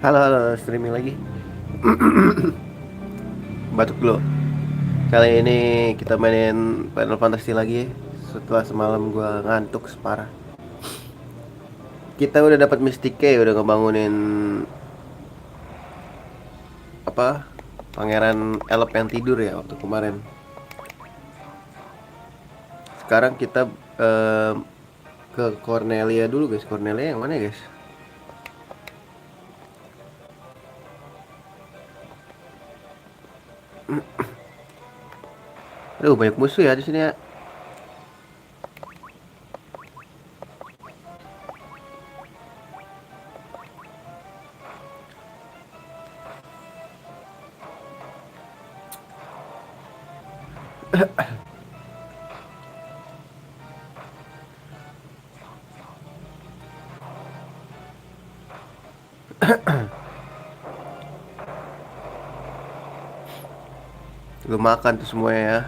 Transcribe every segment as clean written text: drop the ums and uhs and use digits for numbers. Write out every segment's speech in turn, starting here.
Halo, halo, streaming lagi. Batuk dulu. Kali ini kita mainin Final Fantasy lagi ya. Setelah semalam gua ngantuk separah. Kita udah dapat Mystic Key, udah ngebangunin apa? Pangeran Elep yang tidur ya waktu kemarin. Sekarang kita eh, ke Cornelia dulu guys. Cornelia yang mana ya guys? Aduh, banyak musuh ya di sini ya. Lu makan tuh semuanya ya.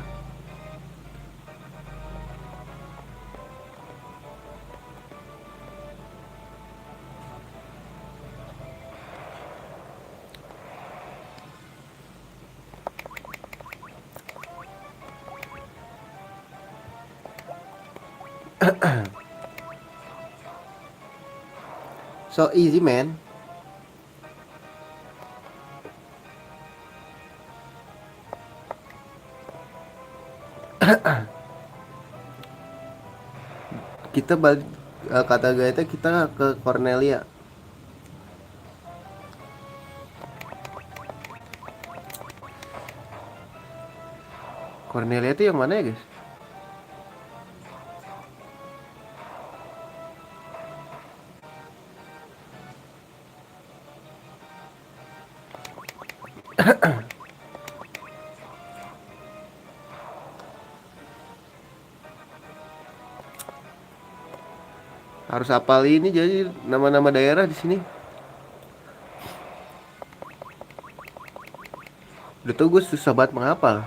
So easy man. Kita balik, kata Gaeta kita ke Cornelia. Cornelia itu yang mana ya guys? Harus hafal ini jadi nama-nama daerah di sini. Udah tau gue susah banget menghafal.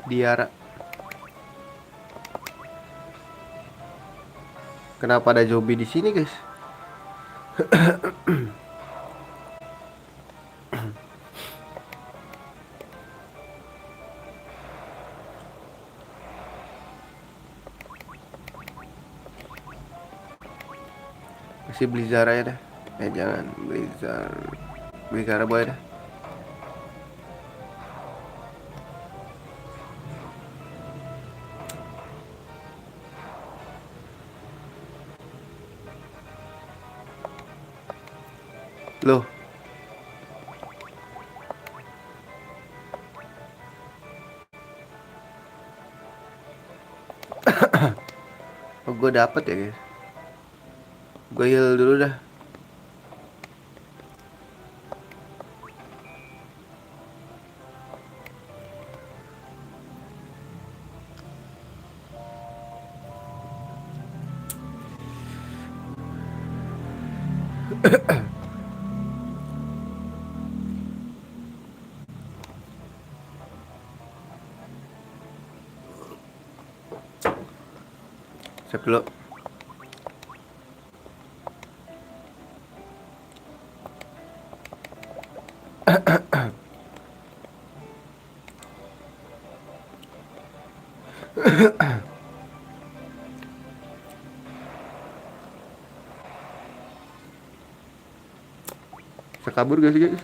Diara. Kenapa ada zombie di sini guys? Masih beli Zara ya dah. Jangan beli Zara. Beli Zara boleh dah. Loh, oh, gue dapet ya guys. Gue heal dulu dah. Save dulu. Bisa kabur gak sih guys?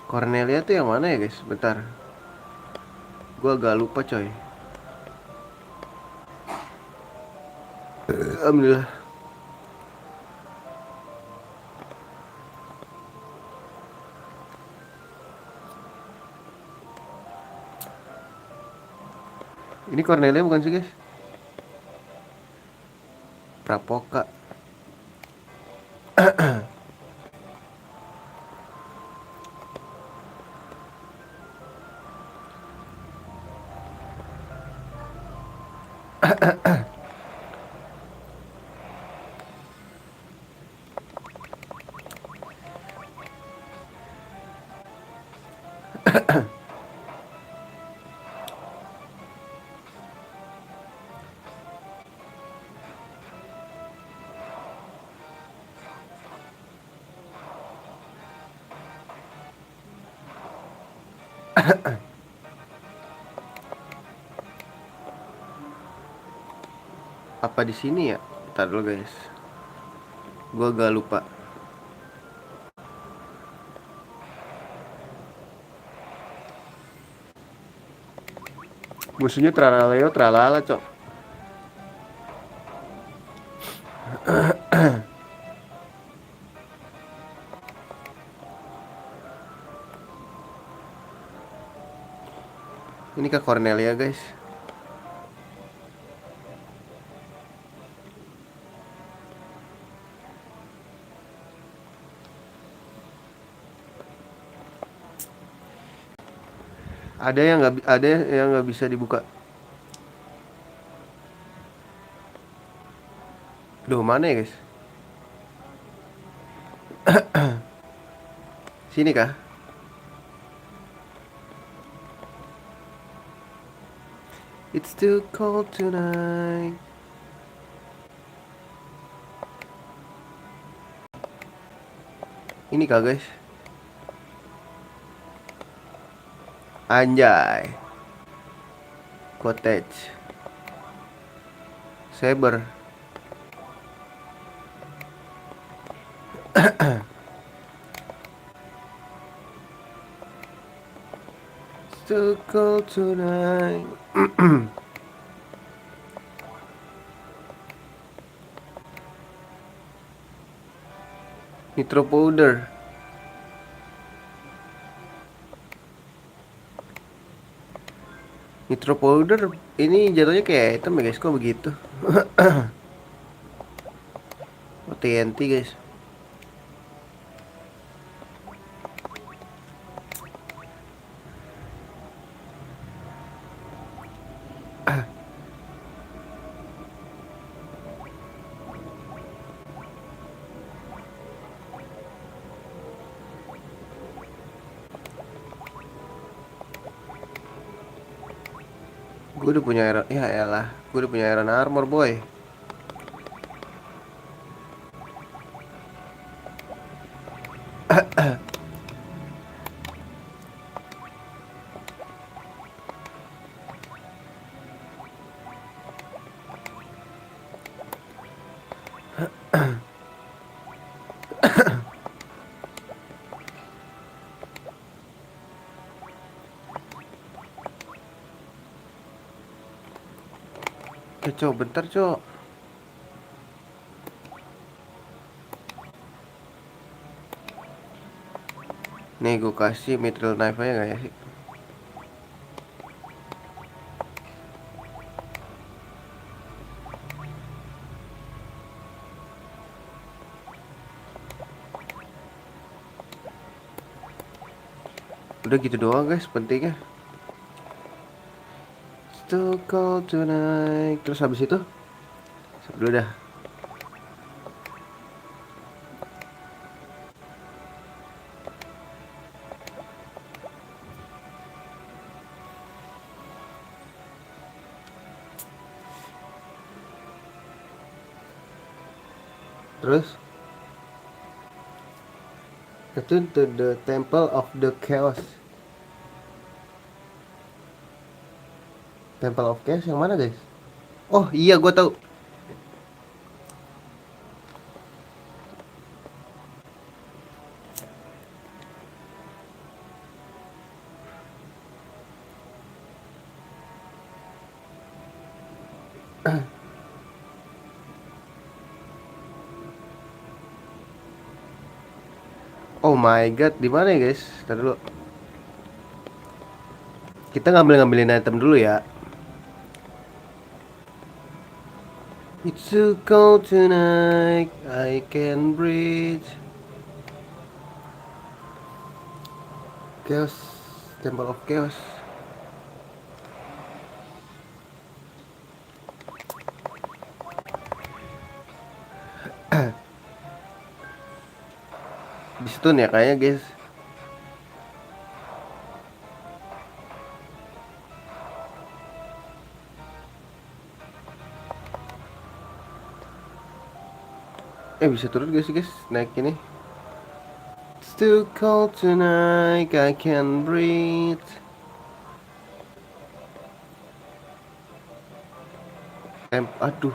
Cornelia tuh yang mana ya guys? Bentar. Gue agak lupa coy. Alhamdulillah. Ini Cornelia bukan sih guys? Prapoka. Apa di sini ya? Ntar dulu guys. Gua agak lupa. Musuhnya tralaleo tralala, cok. Ini ke Cornelia, guys. Ada yang nggak bisa dibuka. Duh, mana ya, guys? Sini kah? It's too cold tonight. Ini kah, guys? Anjay. Cottage. Saber. It's too cold tonight. Nitro powder. Nitro powder ini jatuhnya kayak item ya, guys. Kok begitu? Oh, TNT, guys. Gue udah punya iron, ya elah, gue udah punya iron armor, boy. Cok, bentar, cok. Nih, gue kasih mithril knife aja gak ya sih? Udah gitu doang, guys, pentingnya. Too cold tonight. Terus habis itu? Dulu dah. Terus return to the Temple of the Chaos. Temple of Chaos yang mana, guys? Oh iya, gue tahu. Oh my god, di mana ya, guys? Ntar dulu. Kita ngambilin item dulu ya. It's too cold tonight, I can breathe. Chaos, Temple of Chaos. Di stun ya kayaknya guys. Bisa turun gak sih guys naik ini? It's too cold tonight, I can't breathe. Aduh.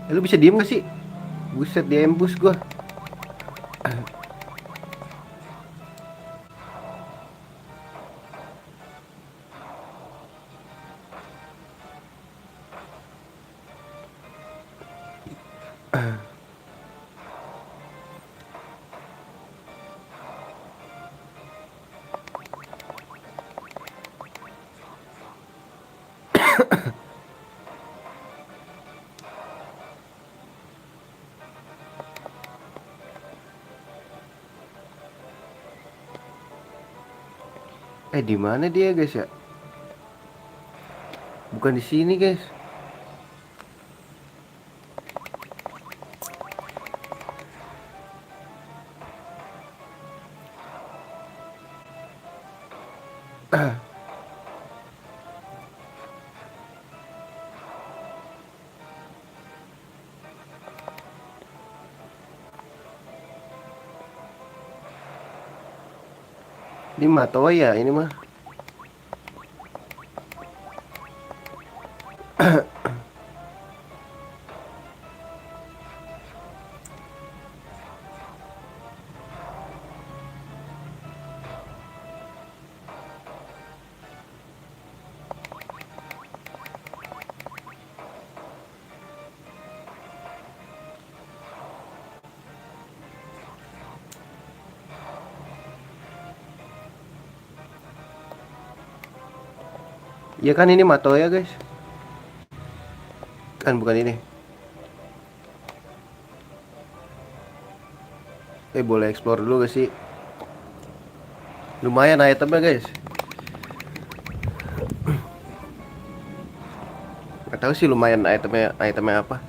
Lu bisa diem gak sih? Buset, di ambush gua. Di mana dia guys ya? Bukan di sini guys. Ini Matoya ini mah. Ya kan ini Matoya guys. Kan bukan ini. Boleh explore dulu gak sih? Lumayan itemnya guys. Gak tahu sih lumayan itemnya apa.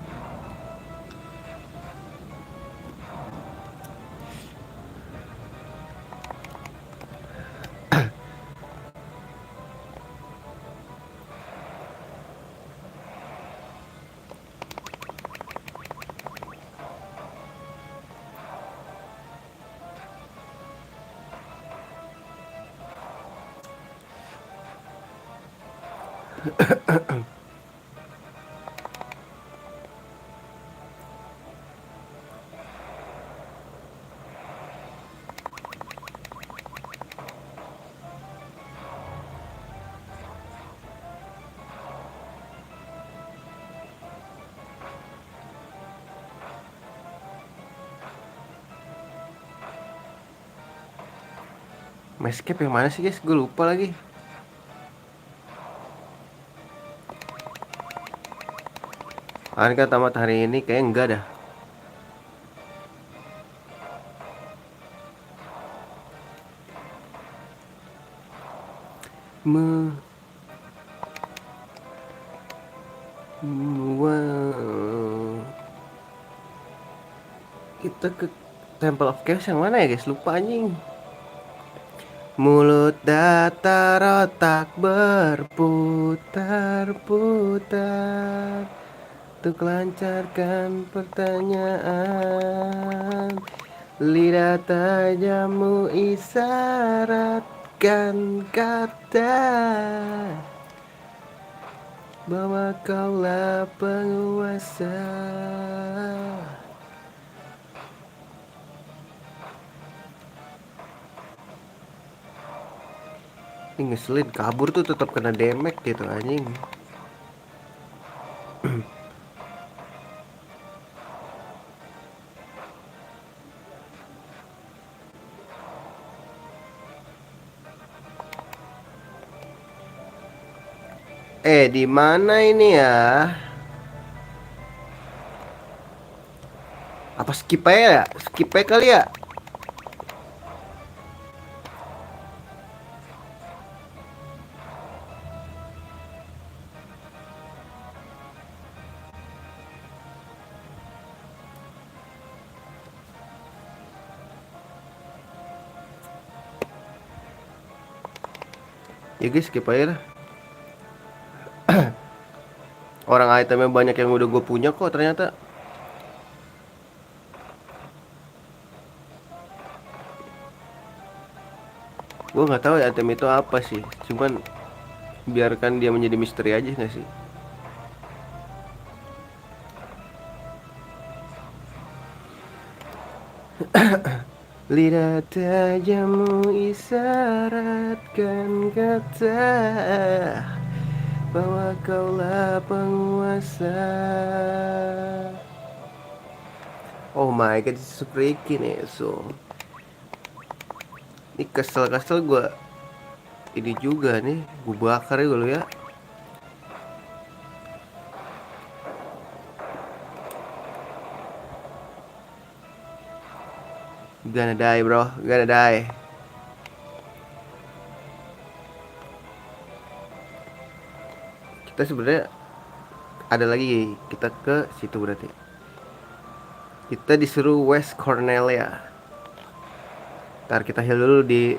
Escape yang mana sih guys? Gue lupa lagi. Kan tamat hari ini kayak enggak dah. Wow. Kita ke Temple of Chaos yang mana ya guys? Lupa anjing. Mulut datar otak berputar-putar untuk lancarkan pertanyaan. Lidah tajammu isyaratkan kata bahwa kaulah penguasa. Ini ngeselin, kabur tuh tetap kena damage gitu anjing. Di mana ini ya? Apa skip aja ya? Skip aja kali ya? Ya guys, skip aja lah. Orang itemnya banyak yang udah gue punya kok ternyata. Gue nggak tahu ya item itu apa sih. Cuman biarkan dia menjadi misteri aja nggak sih? Lidah tajammu isyaratkan kata bahwa kaulah penguasa. Oh my god, this is freaking nih. So ini kesel-kesel gue ini juga nih. Gue bakar ya dulu ya. Gonna die bro, gonna die. Kita sebenarnya ada lagi, kita ke situ berarti. Kita disuruh West Cornelia. Ntar kita heal dulu di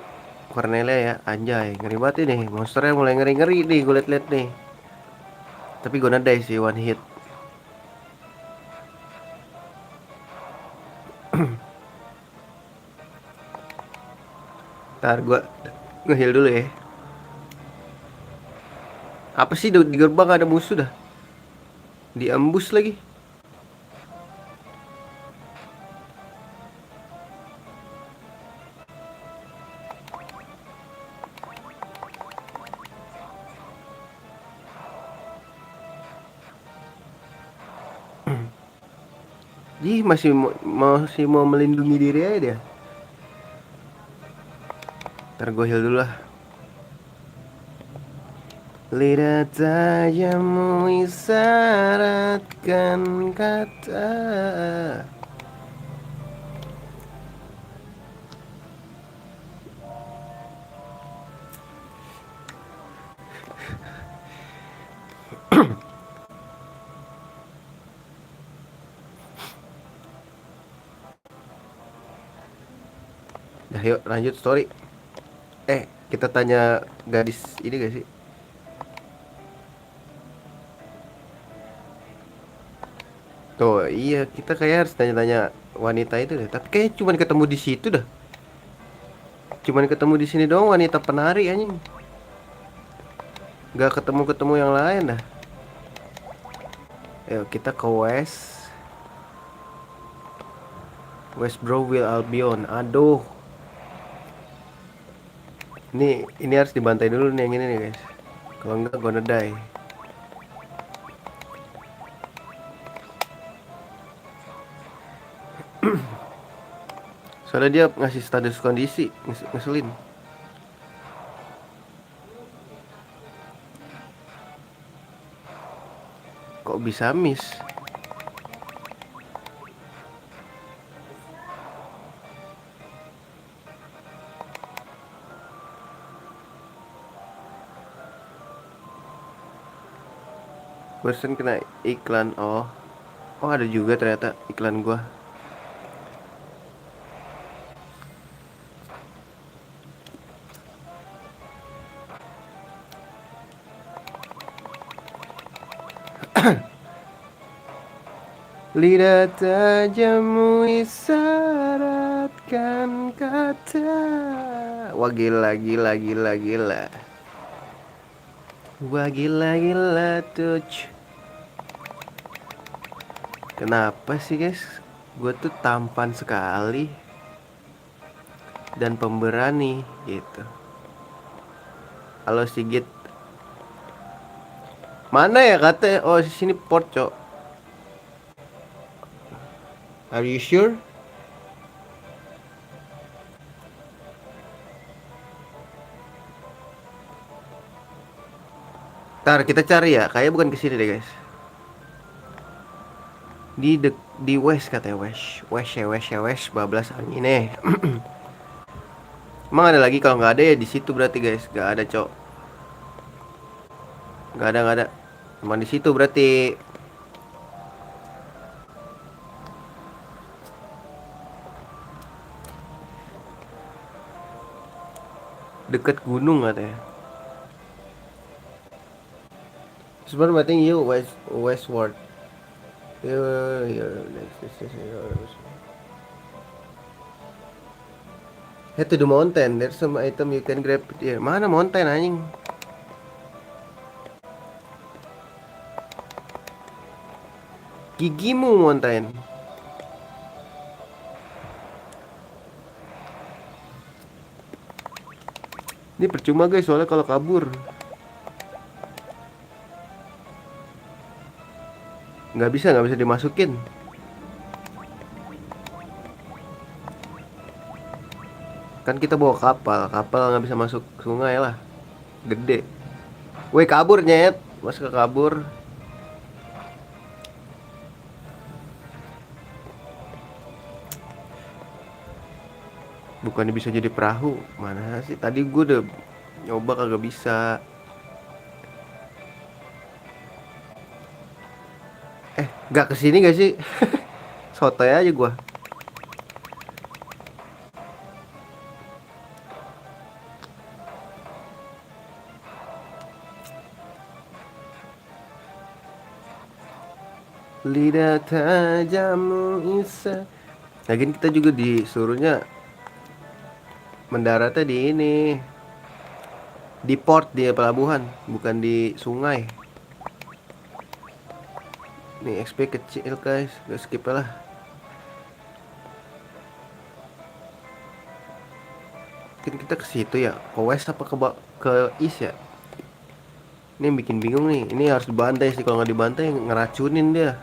Cornelia ya. Anjay, ngeri banget ini. Monsternya mulai ngeri-ngeri nih, gue liat-liat nih. Tapi gue die sih, one hit. Ntar gue nge-heal dulu ya. Apa sih di gerbang ada musuh dah. Diembus lagi. Ih, masih mau melindungi diri aja dia. Ntar gue heal dulu lah. Lidah tajammu isyaratkan kata. Dah yuk lanjut story. Kita tanya gadis ini gak sih? Tuh, iya kita kayak harus tanya-tanya wanita itu deh. Tapi kayaknya cuman ketemu di situ dah. Cuman ketemu di sini doang wanita penari anjing. Gak ketemu-ketemu yang lain dah. Ayo kita ke West Browville Albion. Aduh. Ini harus dibantai dulu nih yang ini nih guys. Kalau enggak gonna die. Soalnya dia ngasih status kondisi, ngeselin. Kok bisa miss? Barusan kena iklan. Oh ada juga ternyata iklan gua. Lidah tajammu isyaratkan kata. Wah gila gila gila gila. Wah gila gila touch. Kenapa sih guys? Gue tuh tampan sekali dan pemberani gitu. Halo Sigit. Mana ya katanya? Oh sini port cok. Are you sure? Ntar kita cari ya. Kayaknya bukan kesini deh guys. Di west katanya west bablas angin nih. Emang ada lagi? Kalau nggak ada ya di situ berarti guys. Nggak ada cok. Nggak ada. Emang di situ berarti. Deket gunung katanya. Sebenarnya penting you westward. Next head to the mountain. There's some item you can grab here. Mana mountain anjing? Gigimu mountain. Ini percuma guys, soalnya kalau kabur nggak bisa dimasukin. Kan kita bawa kapal nggak bisa masuk sungai lah, gede. Woi kabur nyet, mas ke kabur. Bukannya bisa jadi perahu, mana sih? Tadi gue udah nyoba kagak bisa. Nggak kesini gak sih? Sotoy aja gua. Lidah tajammu isa. Lagian kita juga disuruhnya mendaratnya di ini, di port, di pelabuhan, bukan di sungai. Nih XP kecil guys, gak skip lah. Mungkin kita ke situ ya, ke west apa ke east ya? Ini yang bikin bingung nih. Ini harus dibantai sih, kalau nggak dibantai ngeracunin dia.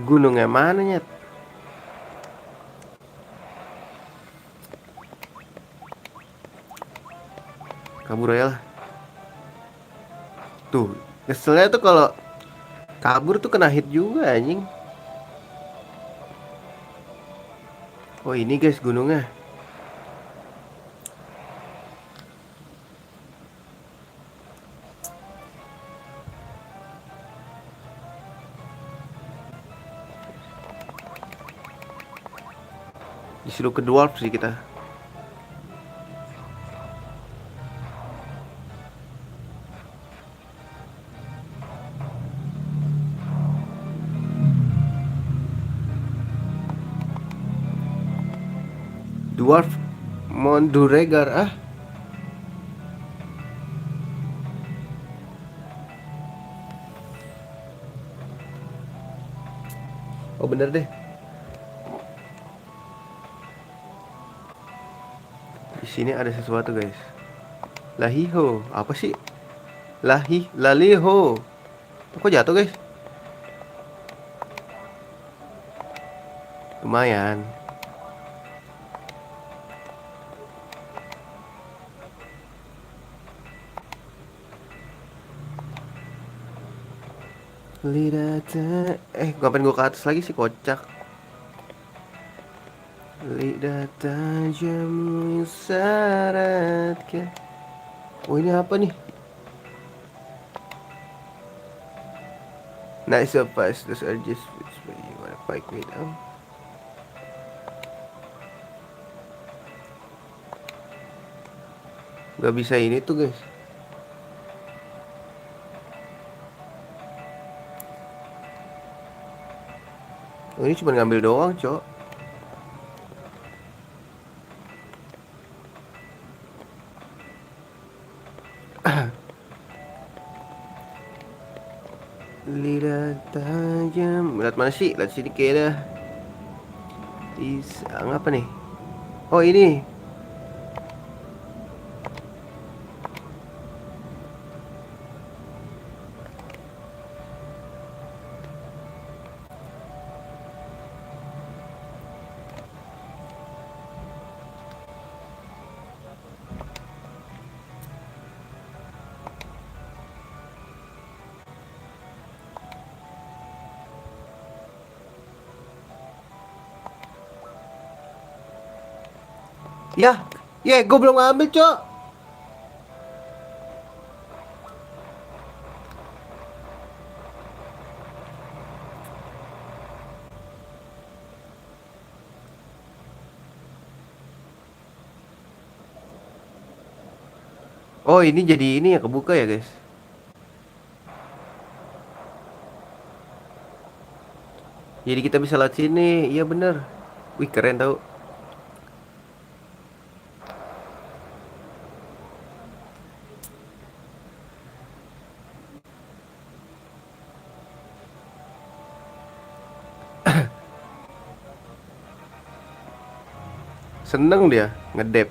Gunung yang mana nyet? Kabur aja lah. Tuh, keselnya tuh kalau kabur tuh kena hit juga anjing. Oh ini guys gunungnya. Disuruh ke dwarf sih kita. Dwarf Monduregar ah. Oh bener deh. Di sini ada sesuatu guys. Lahiho, apa sih? Laliho. Kok jatuh guys? Lumayan. Ngapain gua ke atas lagi sih, kocak. Lidah tajam isyaratkan. Oh ini apa nih? Nice advice, those are just you wanna fight me down. Gak bisa ini tuh guys. Oh, ini cuma ngambil doang cok. Lidah tajam. Lihat mana sih? Lihat sini kayaknya. Pisang apa nih? Oh ini. Ya, gue belum ngambil cok. Oh, ini jadi ini ya kebuka ya, guys. Jadi kita bisa lewat sini. Iya bener. Wih, keren tau. Seneng dia ngedep.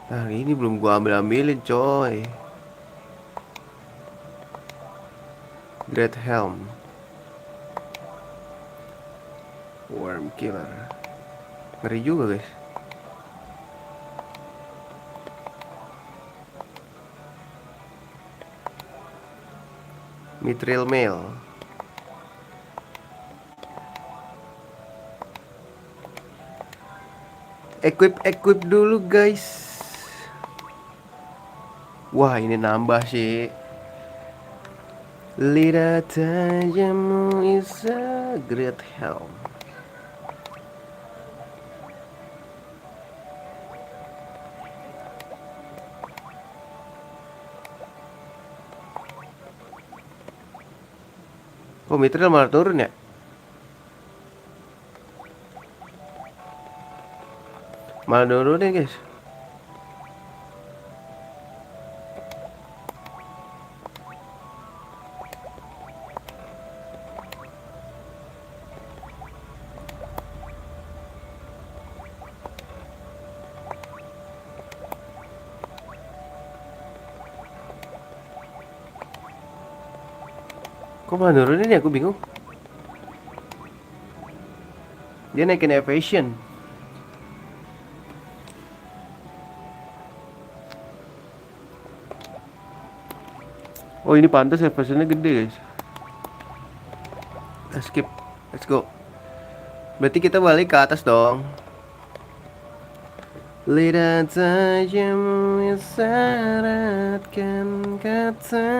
Nah, ini belum gua ambilin, coy. Great Helm. Worm Killer. Ngeri juga, guys. Mithril Mail. Equip dulu, guys. Wah, ini nambah sih. Lidah tajammu is a great helm. Oh, Mithril malah turun ya? Malah turun ya, guys. Kok malah nurunin ya? Aku bingung. Dia naikin evasion. Oh, ini pantas evasionnya gede, guys. Let's skip. Let's go. Berarti kita balik ke atas dong. Lidah tajammu isyaratkan kata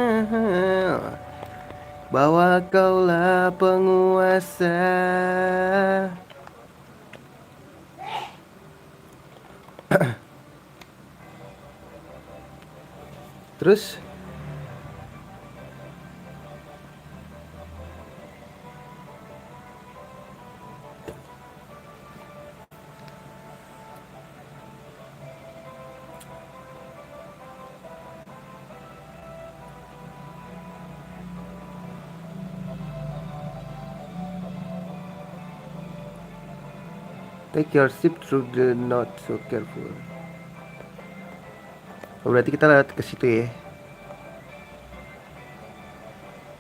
bahwa kaulah penguasa. Terus take your ship through the not so careful. Oh, berarti kita lewat ke situ ya.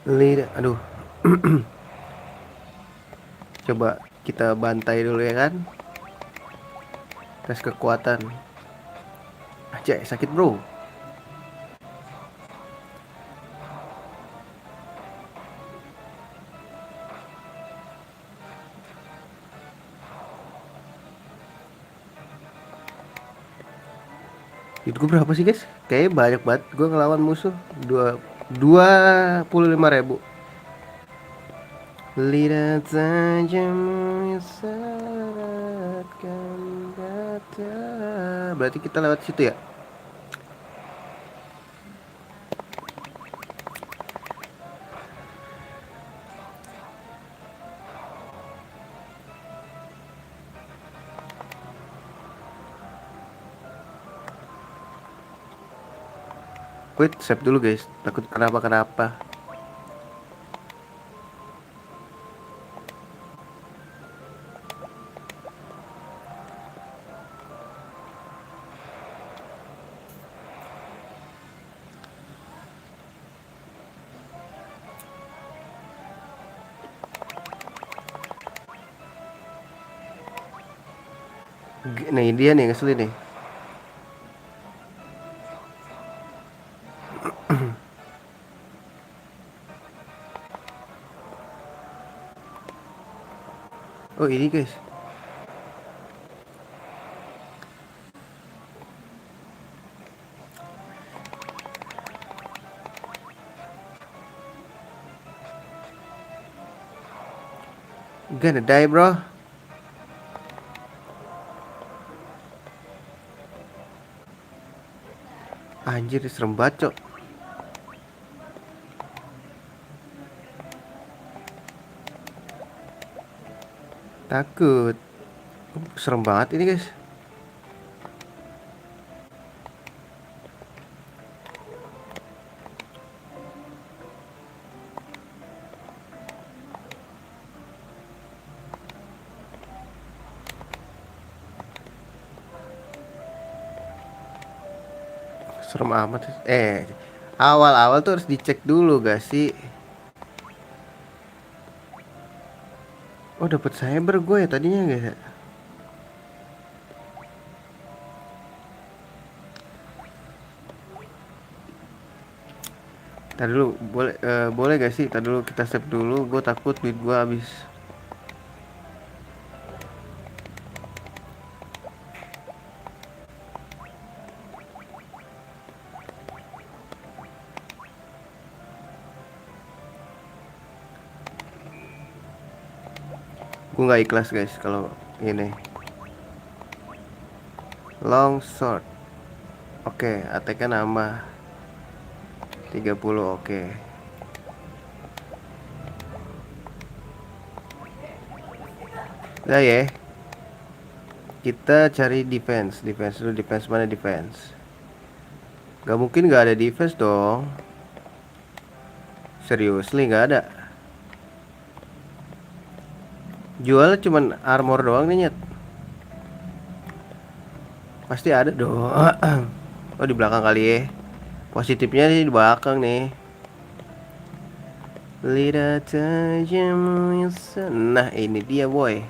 Lidah, aduh. Coba kita bantai dulu ya kan. Tes kekuatan. Aja sakit bro. Itu gue berapa sih guys? Kayaknya banyak banget gue ngelawan musuh. 25.000. Lidah tajammu isyaratkan kata. Berarti kita lewat situ ya. Quit save dulu guys. Takut kenapa-kenapa. Nih dia nih ngeselin nih. Oh ini guys. Gonna die bro. Anjir serem banget cok. Takut. Serem banget ini guys. Serem amat. Awal-awal tuh harus dicek dulu gak sih? Oh dapat cyber gue ya tadinya guys ya. Tadi dulu boleh gak sih? Tadi dulu kita save dulu. Gue takut duit gue habis. Gue nggak ikhlas guys kalau ini. Long short. Oke, ATK nambah 30. Oke. Udah ya. Kita cari defense. Defense dulu. Defense mana defense? Gak mungkin gak ada defense dong. Seriously gak ada. Jualnya cuman armor doang nih nyet. Pasti ada dong. Oh di belakang kali ya. Positifnya nih di belakang nih. Lidah tajammu yang nah ini dia boy.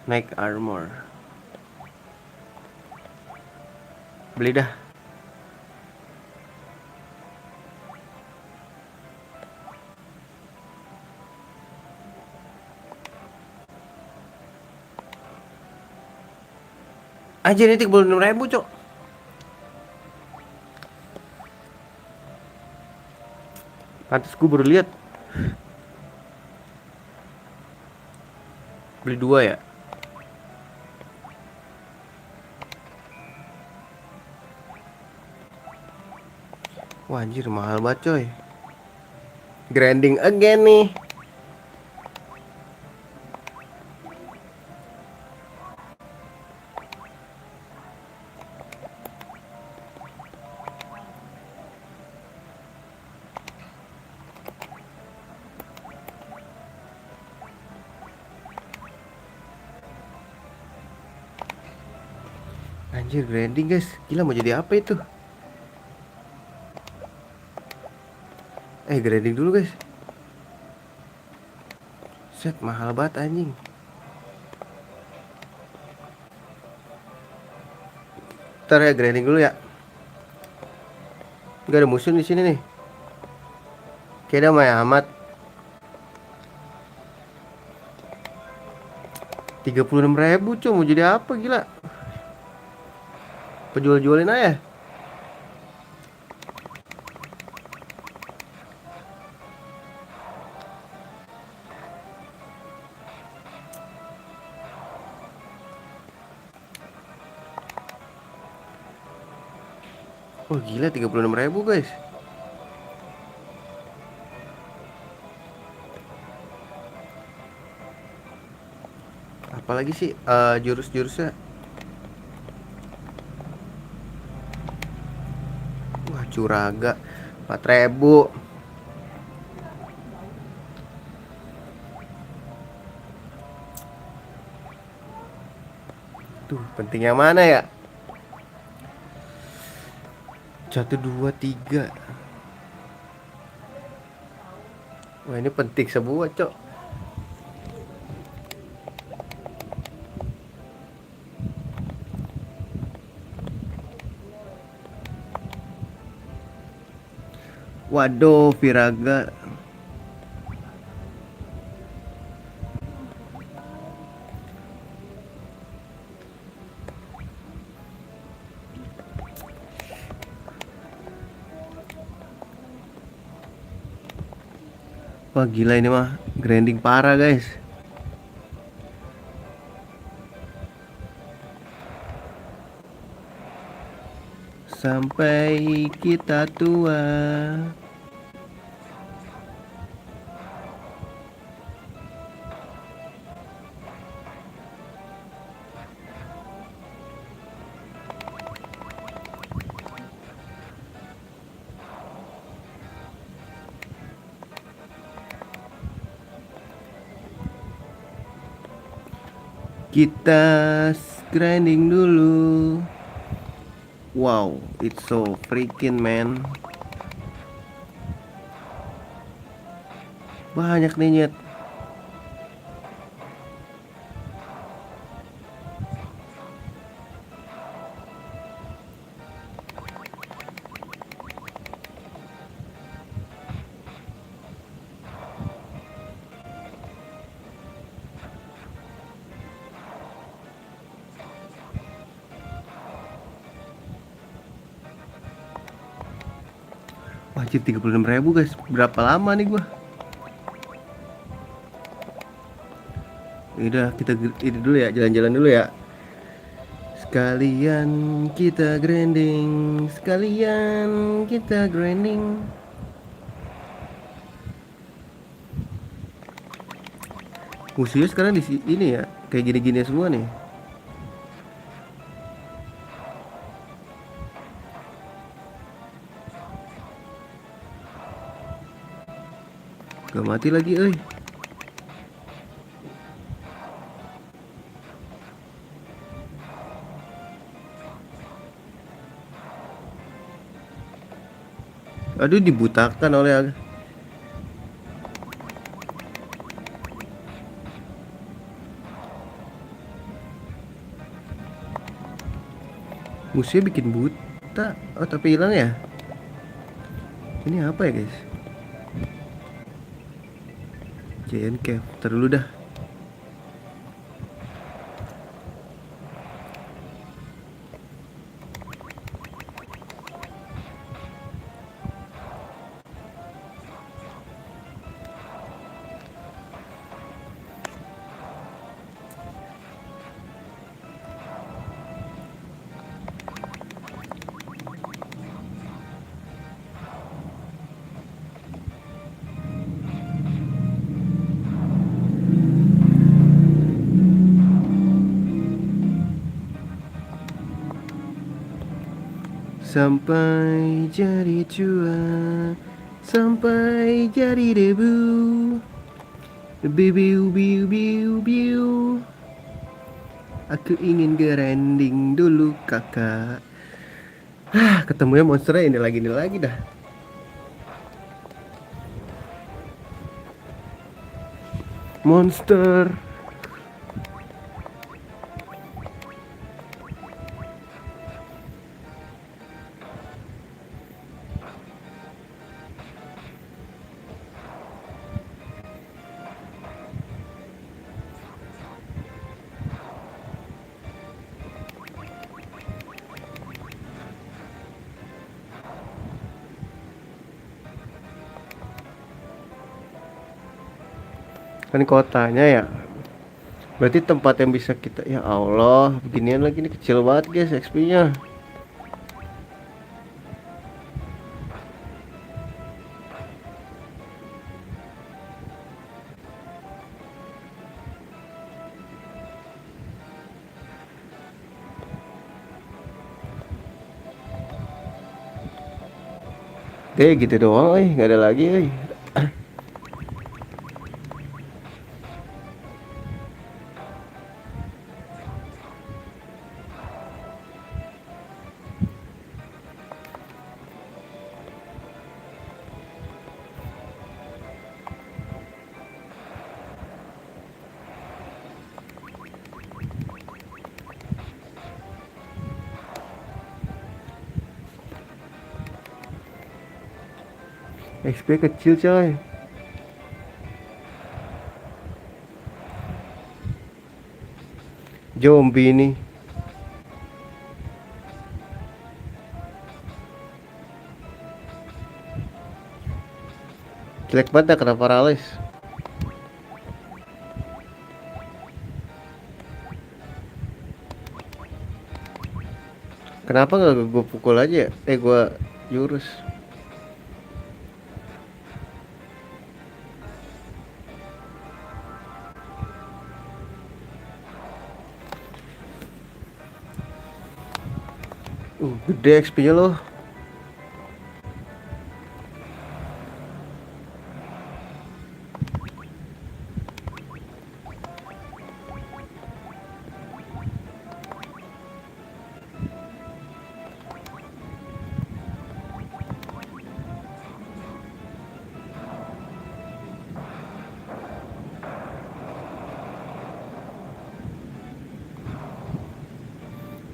Naik armor. Beli dah. Anjir ini 36.000 cok. Pantes gue baru lihat. Beli 2 ya. Wah anjir mahal banget coy. Grinding again nih. Anjir grinding guys. Gila mau jadi apa itu? Grinding dulu guys. Set mahal banget anjing. Ntar ya grinding dulu ya. Gak ada musuh di sini nih. Kayaknya damai amat. 36.000 cuy mau jadi apa gila. Penjual-jualin aja. Oh gila 36.000 guys. Apalagi sih jurus-jurusnya. Wah curaga 4.000. Tuh pentingnya mana ya? 1, 2, 3. Wah ini penting semua cok. Waduh Viraga. Wah gila ini mah grinding parah guys. Sampai kita tua. Kita grinding dulu. Wow, it's so freaking man. Banyak nih nyet. Wajib 36.000 guys. Berapa lama nih gua? Udah kita ini dulu ya, jalan-jalan dulu ya. Sekalian kita grinding, sekalian kita grinding. Musuhnya sekarang di ini ya, kayak gini-gini semua nih. Gak mati lagi, euy. Aduh, dibutakan oleh musuhnya bikin buta. Oh, tapi hilang ya? Ini apa ya, guys? Giant Cave. Ntar dulu dah. Sampai jadi cuan, sampai jadi debu. Biu biu biu biu. Aku ingin grinding dulu kakak. Ketemunya monsternya ini lagi dah. Monster. Kan kotanya ya. Berarti tempat yang bisa kita, ya Allah, beginian lagi nih kecil banget guys XP-nya. Gitu doang, nggak ada lagi, XP kecil coy. Zombie ini. Jelek banget dah, kenapa paralis? Kenapa nggak gue pukul aja ya? Gue jurus. Gede XP-nya loh.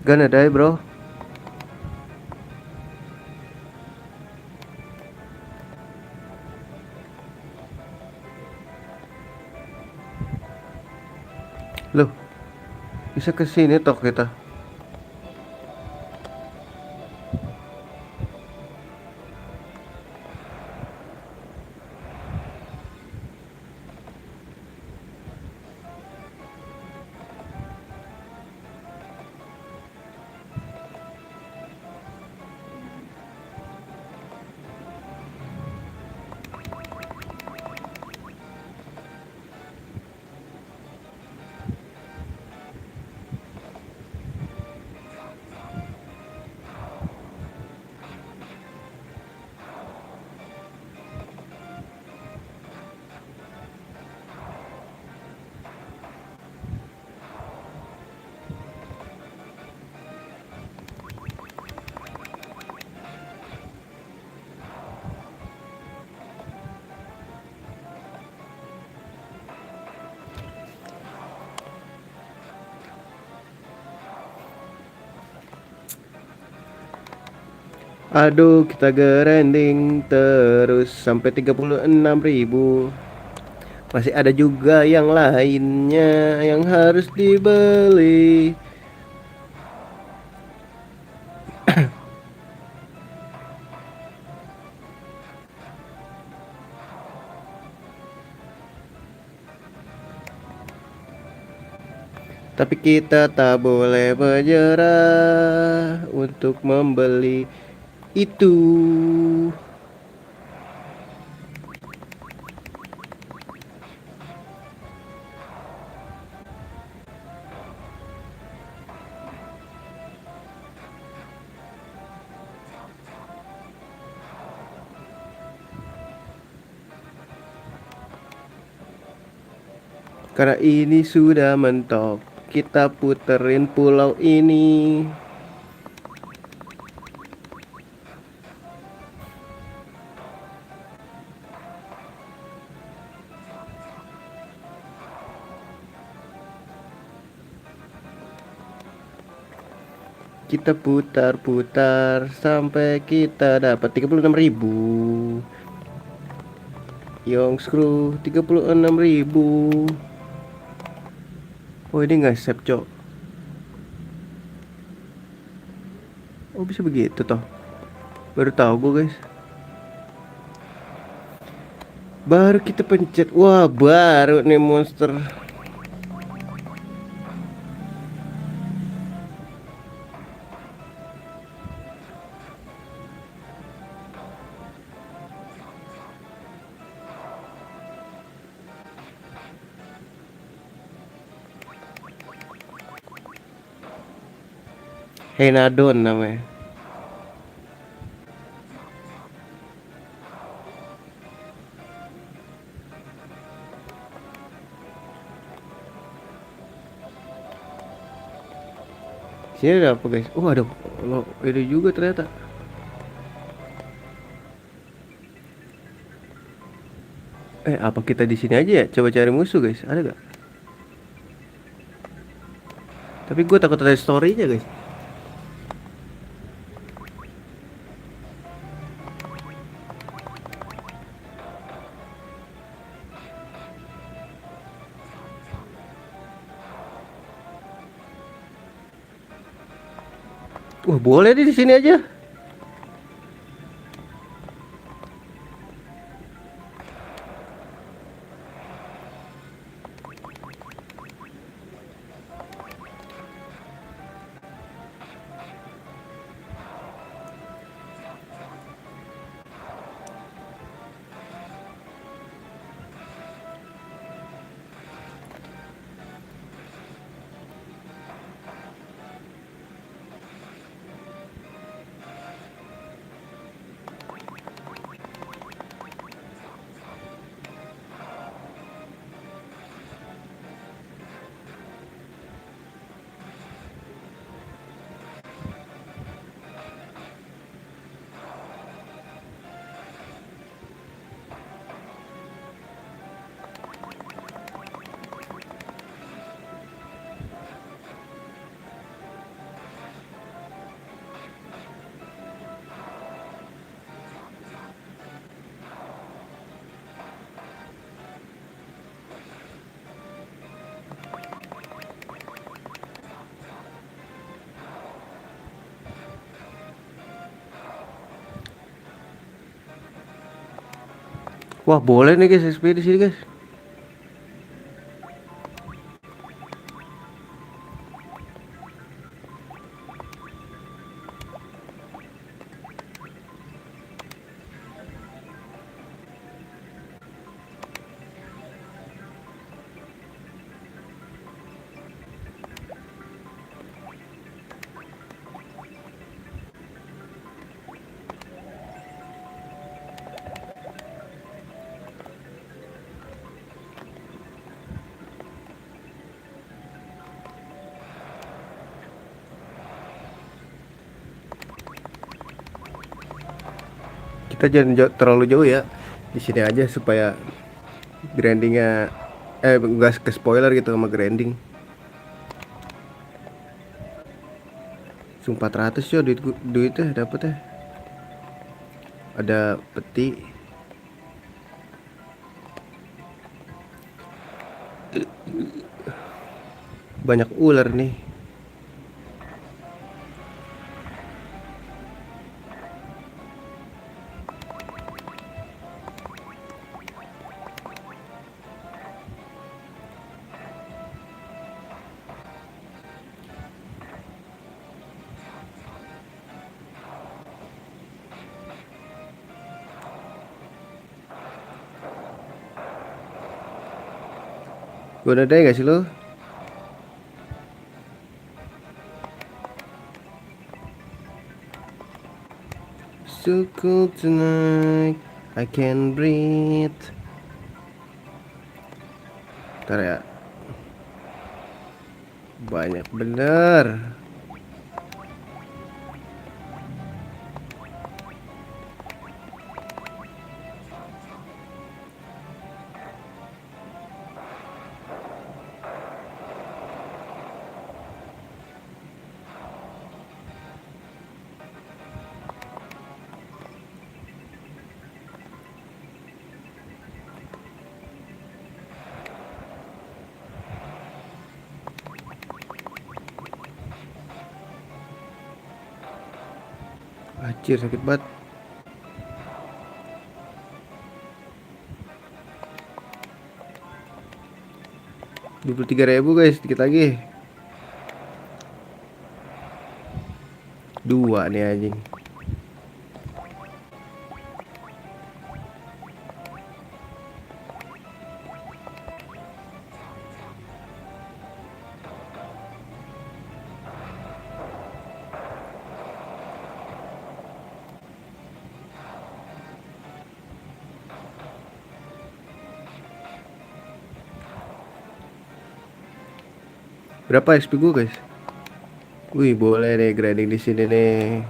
Gana die bro. Loh, bisa ke sini toh kita. Aduh, kita grinding terus sampai 36.000. Masih ada juga yang lainnya yang harus dibeli. Tapi kita tak boleh menyerah untuk membeli itu. Karena ini sudah mentok, kita puterin pulau ini. Kita putar-putar sampai kita dapat 36.000. Young Screw 36.000. Oh ini nggak save cok. Oh bisa begitu toh. Baru tahu gue guys. Baru kita pencet. Wah baru nih monster. Henadon namanya. Sini ada apa guys? Oh ada lo ini juga ternyata. Apa kita di sini aja ya? Coba cari musuh guys. Ada gak? Tapi gue takut ada story-nya guys. Wah boleh deh di sini aja. Wah, boleh nih guys, XP di sini guys. Kita jangan terlalu jauh ya. Di sini aja supaya grindingnya enggak ke spoiler gitu sama grinding. 400 ya duitnya dapet ya. Ada peti. Banyak ular nih. Gue ada gak sih lo? So cold tonight, I can breathe. Ntar ya. Banyak bener. Anjir sakit banget. 23.000 guys, dikit lagi. Dua nih anjing. Berapa XP gue guys? Wih, boleh deh grinding di sini nih.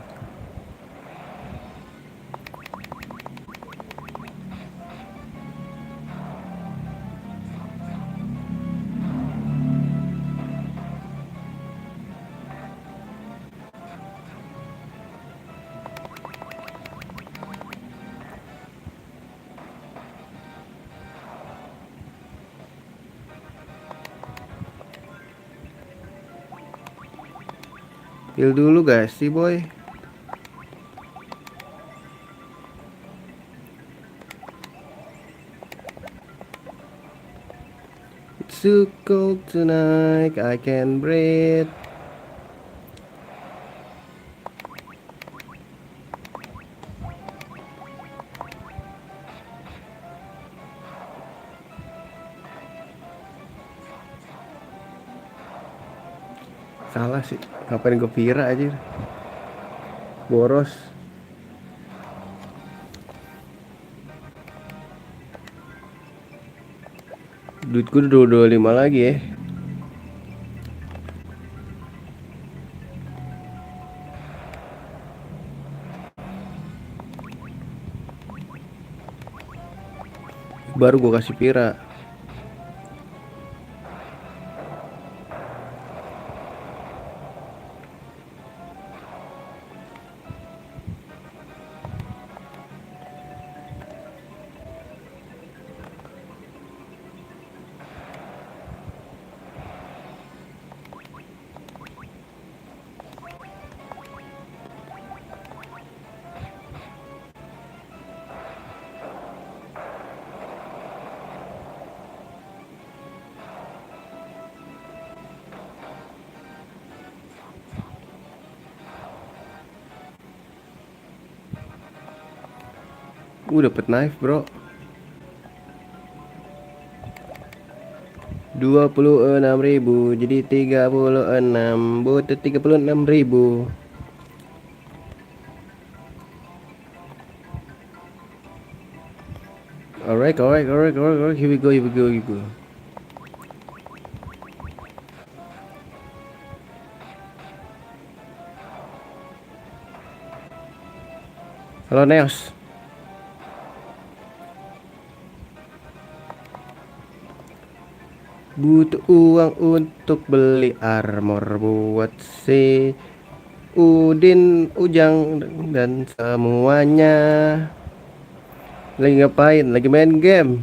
Heal dulu guys sih boy. It's so cold tonight, I can breathe. Salah sih, ngapain gue pira aja. Boros. Duit gue udah 25 lagi ya. Baru gue kasih pira. Dapet knife bro. 26.000 jadi 36, butuh 36.000. Alright, here we go. Halo Neos. Butuh uang untuk beli armor buat si Udin, Ujang, dan semuanya. Lagi ngapain? Lagi main game.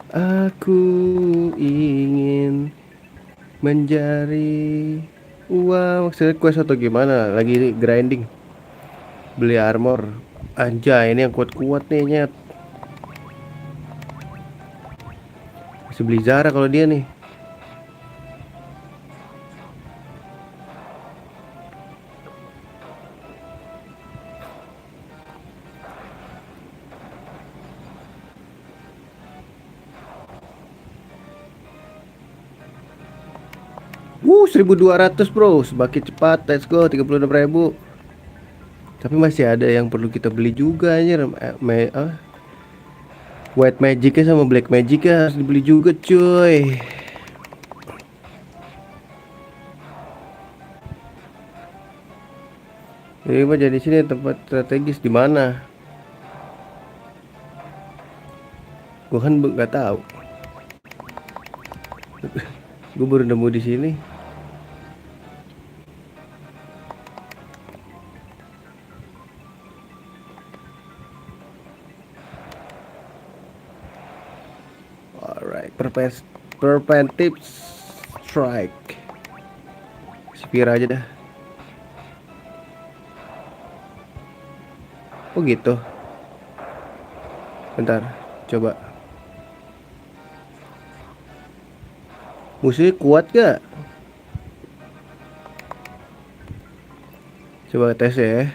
Aku ingin mencari uang. Maksudnya quest atau gimana? Lagi grinding. Beli armor. Anjay, ini yang kuat-kuat nih, nyet. Masih beli Zara kalau dia nih. Wuh, 1.200 bro. Semakin cepat. Let's go, 36.000. Tapi masih ada yang perlu kita beli juga anjir. White Magicnya sama Black Magicnya harus dibeli juga cuy. Jadi mah jadi sini tempat strategis di mana? Gua kan nggak tahu. Gue baru nemu di sini. Alright, preventive strike. Spear aja dah. Oh gitu. Bentar, coba. Musuhnya kuat gak? Coba tes ya.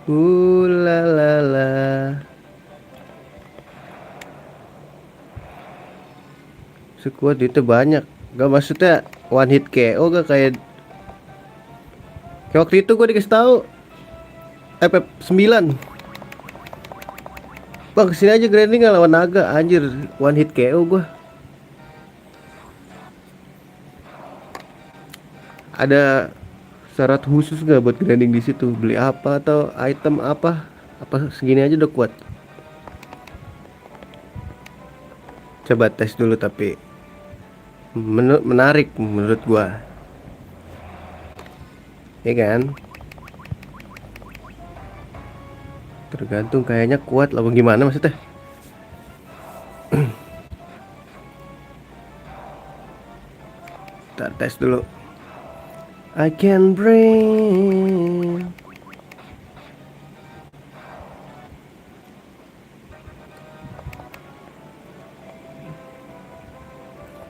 La la la. Sekuat itu banyak. Gak maksudnya one hit KO gak kayak waktu itu gue dikasih tahu FF9. Bang kesini aja grinding gak lawan naga. Anjir, one hit KO gue. Ada syarat khusus gak buat grinding di situ? Beli apa atau item apa? Apa segini aja udah kuat? Coba tes dulu tapi menarik menurut gua. Ya kan? Tergantung kayaknya kuat lah gimana maksudnya. Kita tes dulu. I can breathe.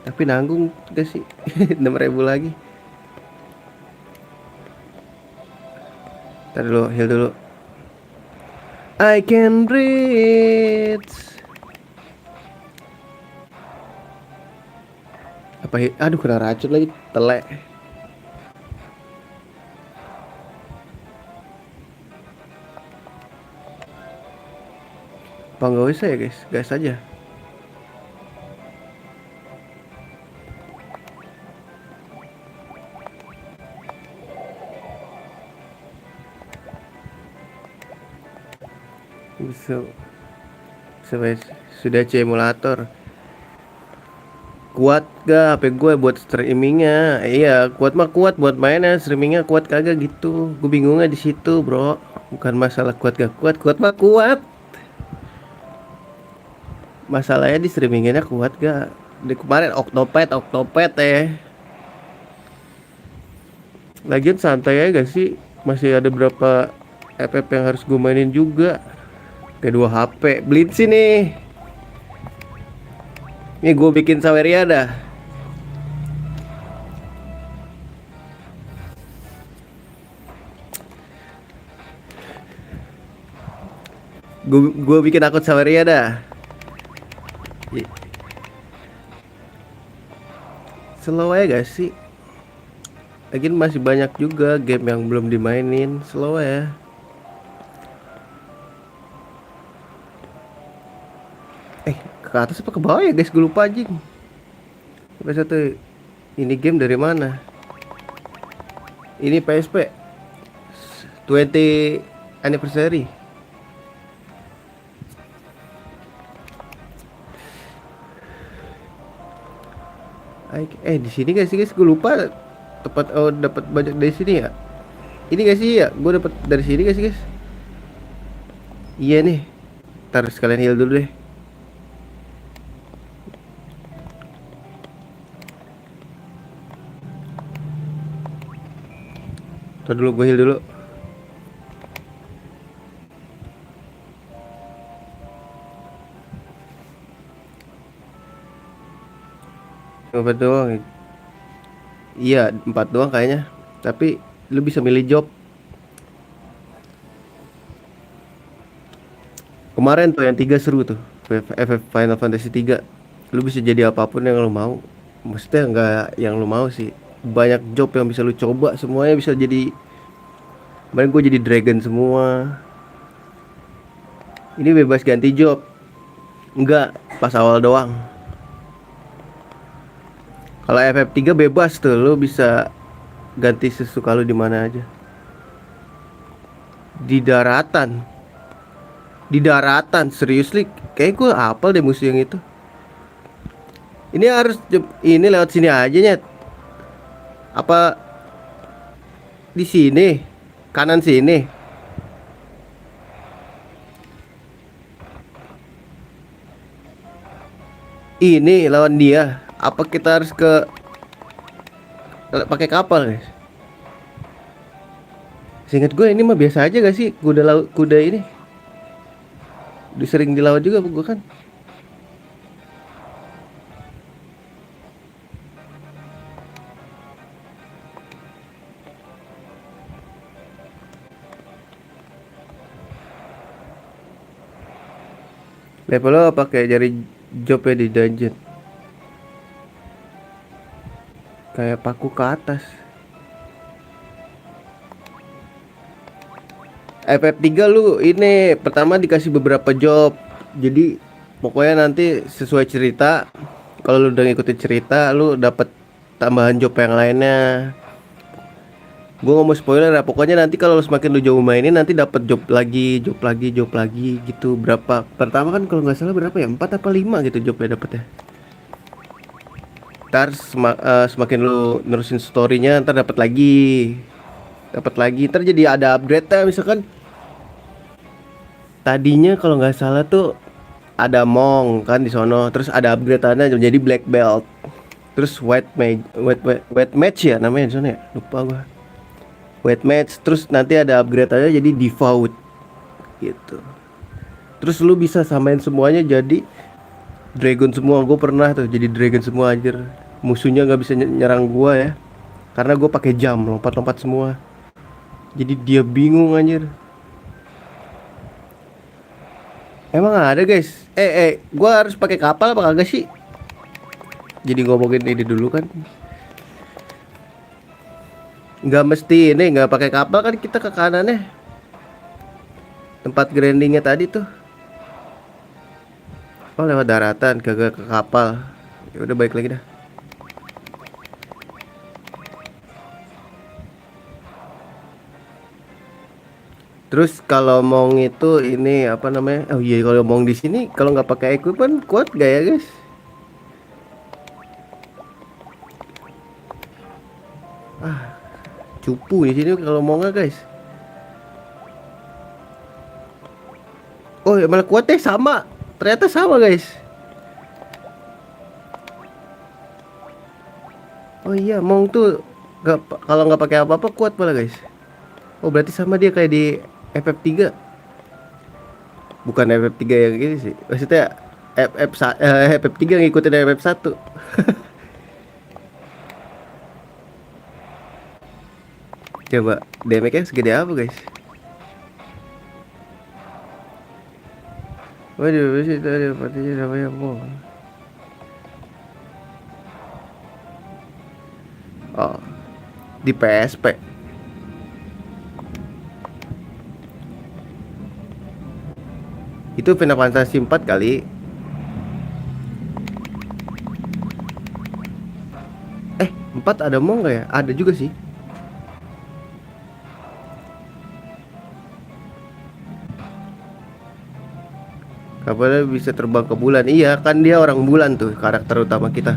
Tapi nanggung gak sih? 6.000 lagi. Ntar dulu, heal dulu. I can breathe. Aduh, kena racun lagi, telek. Apa nggak bisa ya guys? Gas aja. Sudah emulator. Kuat gak HP gue buat streamingnya? Iya, kuat mah kuat buat mainnya, streamingnya kuat kagak gitu. Gue bingungnya di situ, bro. Bukan masalah kuat gak kuat, kuat mah kuat. Masalahnya di streamingnya kuat gak? Di kemarin Octopet Lagian santai aja gak sih? Masih ada berapa FF yang harus gue mainin juga. Kedua HP Blitz sini. Ini gue bikin Saweria dah. Gue bikin akun Saweria dah. Slow aja gak sih? Lagian masih banyak juga game yang belum dimainin. Slow ya. Ke atas apa ke bawah ya guys? Gue lupa anjing. Sampai satu. Ini game dari mana? Ini PSP 20 anniversary. Di sini guys, gue lupa tepat dapat banyak dari sini ya. Ini guys sih ya, gue dapat dari sini guys. Iya nih. Ntar sekalian heal dulu deh. Ntar dulu gue heal dulu. Empat doang. Iya, 4 doang kayaknya. Tapi lu bisa milih job. Kemarin tuh yang 3 seru tuh. FF Final Fantasy 3. Lu bisa jadi apapun yang lu mau. Maksudnya nggak yang lu mau sih. Banyak job yang bisa lu coba, semuanya bisa jadi. Kemarin gue jadi dragon semua. Ini bebas ganti job. Enggak, pas awal doang. Kalau FF3 bebas tuh, lu bisa ganti sesuka lu di mana aja. Di daratan. Di daratan, seriously, kayak gue hafal deh musuh yang itu. Ini harus ini lewat sini aja nyet. Apa di sini? Kanan sini. Ini lawan dia. Apa kita harus ke pakai kapal, guys? Seingat gue ini mah biasa aja gak sih? Kuda laut, kuda ini. Udah sering di laut juga gue kan. Level lo pakai jari jobnya di dungeon. Kayak paku ke atas. FF3 lu ini pertama dikasih beberapa job. Jadi pokoknya nanti sesuai cerita. Kalau lu udah ngikutin cerita, lu dapat tambahan job yang lainnya. Gue nggak mau spoiler ya. Pokoknya nanti kalau semakin lu jauh mainin nanti dapat job lagi gitu. Berapa? Pertama kan kalau nggak salah berapa ya? 4 apa 5 gitu jobnya dapetnya. Ntar semakin lu nerusin storynya ntar dapat lagi. Ntar jadi ada upgrade ya, misalkan tadinya kalau nggak salah tuh ada Mong kan di sono, terus ada upgrade-annya jadi black belt, terus white match ya namanya di sono ya, lupa gua. White match, terus nanti ada upgrade-annya jadi default gitu. Terus lu bisa samain semuanya jadi dragon semua. Gue pernah tuh jadi dragon semua anjir. Musuhnya nggak bisa nyerang gua ya, karena gue pakai jam lompat-lompat semua. Jadi dia bingung anjir. Emang ada guys. Gua harus pakai kapal apa kagak sih? Jadi ngomongin ini dulu kan. Nggak mesti ini, nggak pakai kapal kan kita ke kanannya. Tempat grindingnya tadi tuh. Oh lewat daratan, kagak ke kapal. Ya udah balik lagi dah. Terus kalau Mong itu ini apa namanya? Oh iya kalau Mong di sini kalau nggak pakai equipment kuat gak ya guys? Cupu di sini kalau Mongnya guys. Oh ya malah kuatnya sama. Ternyata sama guys. Oh iya Mong tuh kalau nggak pakai apa-apa kuat malah guys. Oh berarti sama dia kayak di FF3 bukan FF3 yang gini sih. Maksudnya FF3 ngikutin FF1. Coba damage-nya segede apa, guys? Waduh, itu ada partinya namanya mau. Oh, di PSP. Itu Final Fantasy 4 kali. Eh, 4 ada mau nggak ya? Ada juga sih. Kapalnya bisa terbang ke bulan. Iya, kan dia orang bulan tuh karakter utama kita.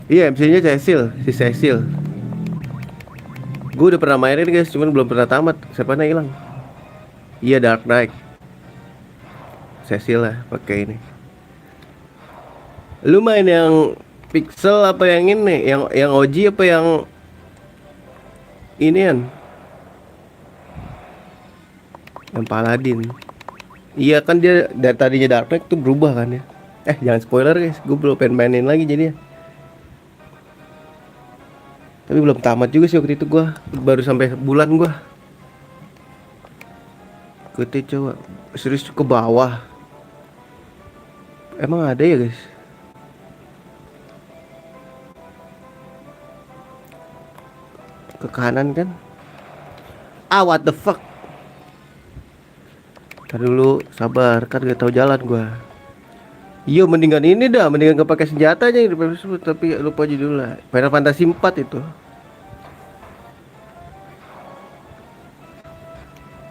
Iya, MC-nya Cecil, si Cecil. Gue udah pernah mainin guys, cuman belum pernah tamat. Siapa hilang? Iya, Dark Knight. Cecil lah pakai ini. Lu main yang pixel apa yang ini? Yang OG apa yang inian? Yang Paladin. Iya kan dia dari tadinya Dark Knight tuh berubah kan ya. Jangan spoiler guys, gue belum pengen mainin lagi jadinya. Tapi belum tamat juga sih waktu itu gua. Baru sampai bulan gua. Kita coba serius ke bawah. Emang ada ya guys? Ke kanan kan? What the fuck? Ntar dulu, sabar, kan gak tahu jalan gua. Iya mendingan ini dah, mendingan gak pakai senjata aja di PS4, tapi lupa aja dulu lah. Final Fantasy 4 itu.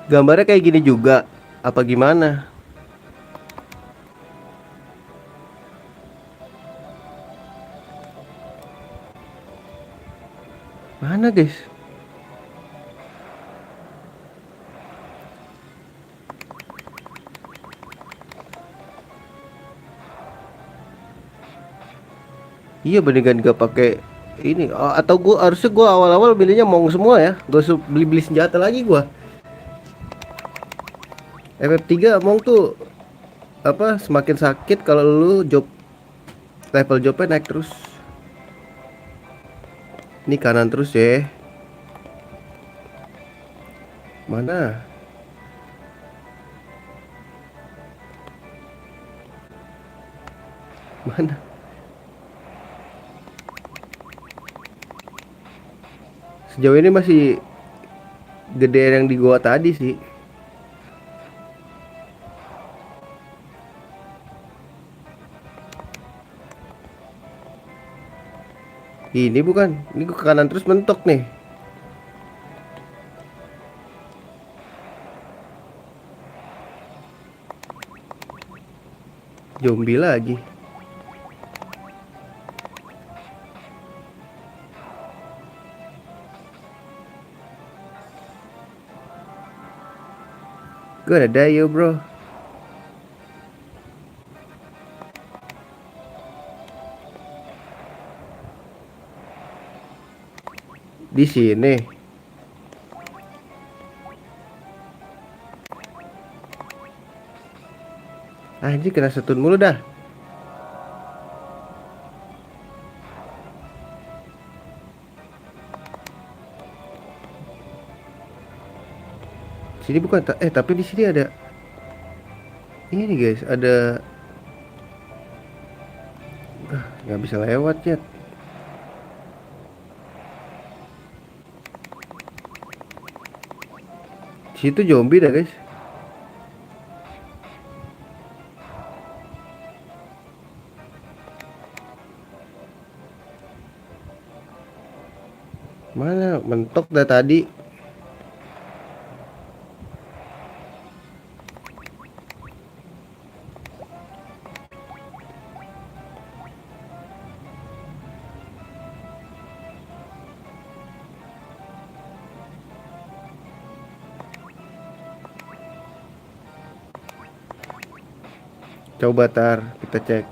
Gambarnya kayak gini juga apa gimana? Mana guys? Iya mendingan gak pakai ini. Atau gua harusnya gua awal-awal belinya mong semua ya. Gak usah beli-beli senjata lagi gua. FF3 mong tuh apa semakin sakit kalau lu level jobnya naik terus. Ini kanan terus ya. Mana? Mana? Sejauh ini masih gede yang di gua tadi sih. Ini bukan. Ini gua ke kanan terus mentok nih. Zombie lagi. Gua ada yo bro. Di sini. Anjir kena setun mulu dah. Sini bukan tapi di sini ada ini guys, ada nggak bisa lewat ya. Situ zombie dah guys. Mana mentok dah tadi. Coba tar kita cek.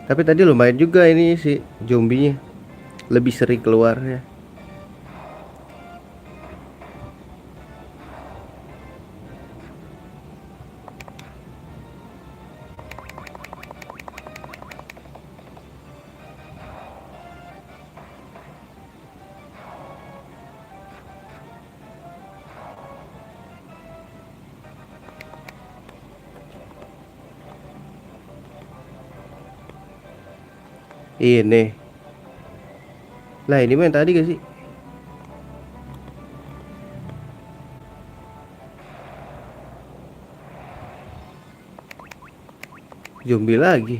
Tapi tadi lumayan juga ini si zombinya. Lebih sering keluarnya. Ini. Lah ini mah yang tadi gak sih? Zombie lagi.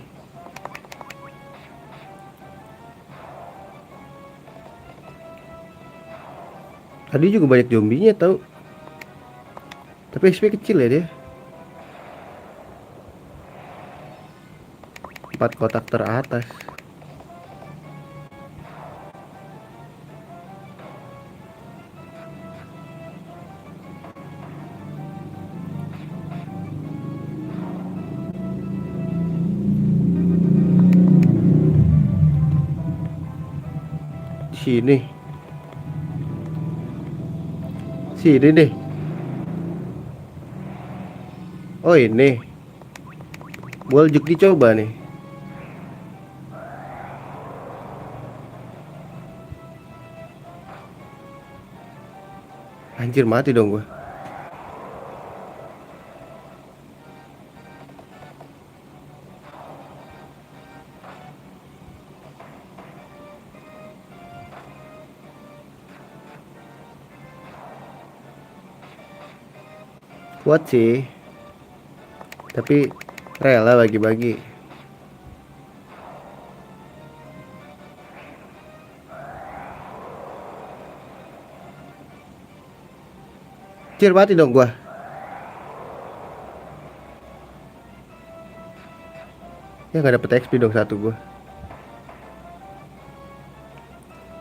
Tadi juga banyak zombinya tahu. Tapi XP kecil ya dia. 4 kotak teratas. Sini. Sini deh. Oh ini. Boljuk dicoba nih. Anjir mati dong gua. Kuat sih. Tapi rela bagi-bagi. Anjir mati dong gua. Ya nggak dapet XP dong satu gua.